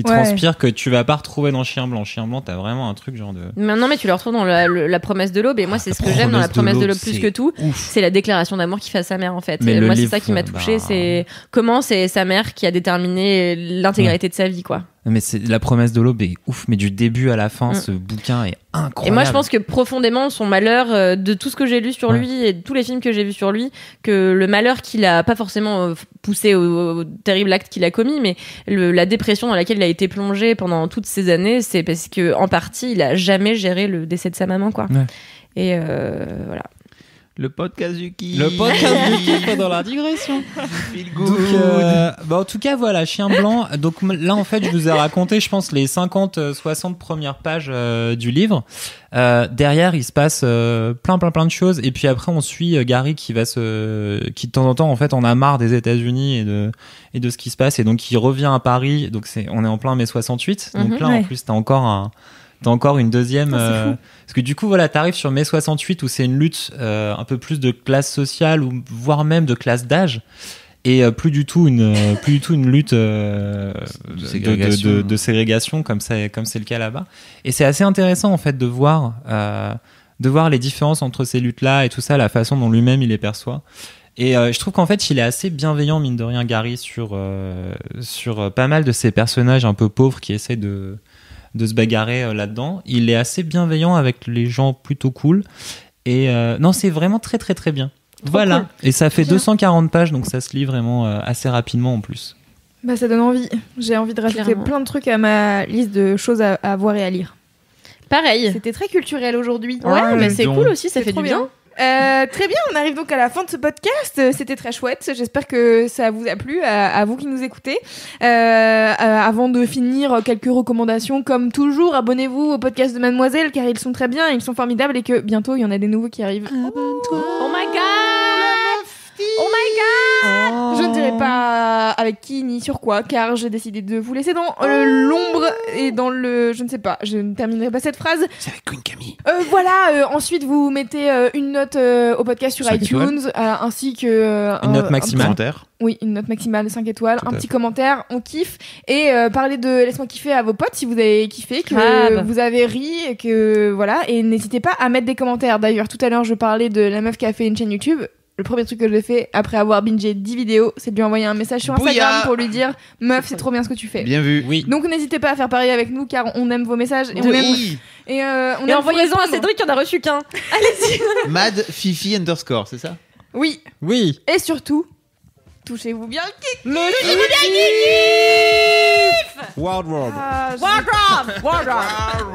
transpire, que tu vas pas retrouver dans Chien Blanc. Chien Blanc, t'as vraiment un truc genre de... Non, mais tu le retrouves dans la promesse de l'aube, et moi c'est ce que j'aime dans la promesse de l'aube plus que tout, c'est la déclaration d'amour qu'il fait à sa mère, en fait. Mais moi c'est ça qui m'a touchée, c'est comment c'est sa mère qui a déterminé l'intégralité de sa vie, quoi. Mais la promesse de l'aube est ouf, mais du début à la fin, ce bouquin est incroyable. Et moi, je pense que profondément, son malheur, de tout ce que j'ai lu sur lui et de tous les films que j'ai vus sur lui, que le malheur qu'il a pas forcément poussé au terrible acte qu'il a commis, mais la dépression dans laquelle il a été plongé pendant toutes ces années, c'est parce que en partie, il a jamais géré le décès de sa maman, quoi. Et voilà. Le podcast du kiff. Le podcast du kiff dans la digression. Donc, en tout cas, voilà, Chien Blanc. Donc là, en fait, je vous ai raconté, je pense, les 50-60 premières pages du livre. Derrière, il se passe plein de choses. Et puis après, on suit Gary qui de temps en temps, en fait, en a marre des États-Unis et de ce qui se passe. Et donc, il revient à Paris. Donc, on est en plein mai 68. Donc là, en plus, t'as encore une deuxième parce que du coup t'arrives sur mai 68 où c'est une lutte un peu plus de classe sociale, ou voire même de classe d'âge, et plus du tout une lutte de ségrégation comme c'est le cas là-bas. Et c'est assez intéressant en fait de voir les différences entre ces luttes là et tout ça, la façon dont lui-même il les perçoit. Et je trouve qu'en fait il est assez bienveillant, mine de rien, Gary, sur pas mal de ces personnages un peu pauvres qui essaient de se bagarrer là-dedans. Il est assez bienveillant avec les gens plutôt cool. Et non, c'est vraiment très très très bien. Voilà. Cool. Et ça fait 240 pages, donc ça se lit vraiment assez rapidement en plus. Bah, ça donne envie. J'ai envie de rajouter plein de trucs à ma liste de choses à voir et à lire. Pareil. C'était très culturel aujourd'hui. Ouais, mais c'est cool aussi, ça fait du bien. Très bien, on arrive donc à la fin de ce podcast. C'était très chouette. J'espère que ça vous a plu, à vous qui nous écoutez. Avant de finir, quelques recommandations. Comme toujours, abonnez-vous au podcast de Mademoiselle car ils sont très bien, ils sont formidables et que bientôt il y en a des nouveaux qui arrivent. Oh my god! Oh my god! Je ne dirai pas avec qui ni sur quoi car j'ai décidé de vous laisser dans l'ombre et dans le... Je ne sais pas, je ne terminerai pas cette phrase. C'est avec Queen Camille. Voilà, ensuite vous mettez une note au podcast sur 5 iTunes ainsi que... Une note maximale. Commentaire. Oui, une note maximale de 5 étoiles, Tout un à petit fait. commentaire, on kiffe. Et parlez de Laisse-moi kiffer à vos potes si vous avez kiffé, que Grave. vous avez ri, et que voilà. Et n'hésitez pas à mettre des commentaires. D'ailleurs, tout à l'heure, je parlais de la meuf qui a fait une chaîne YouTube. Le premier truc que j'ai fait après avoir bingé 10 vidéos, c'est de lui envoyer un message sur Instagram Bouya pour lui dire meuf, c'est trop bien ce que tu fais. Bien vu. Oui. Donc n'hésitez pas à faire pareil avec nous car on aime vos messages et on aime Oui. et on Et aime envoyez-en vous à répondre. Cédric qui en a reçu qu'un. Mad Fifi _ c'est ça? Oui, Oui. et surtout touchez-vous bien le kick. World. Ah, je- Warcraft! Warcraft!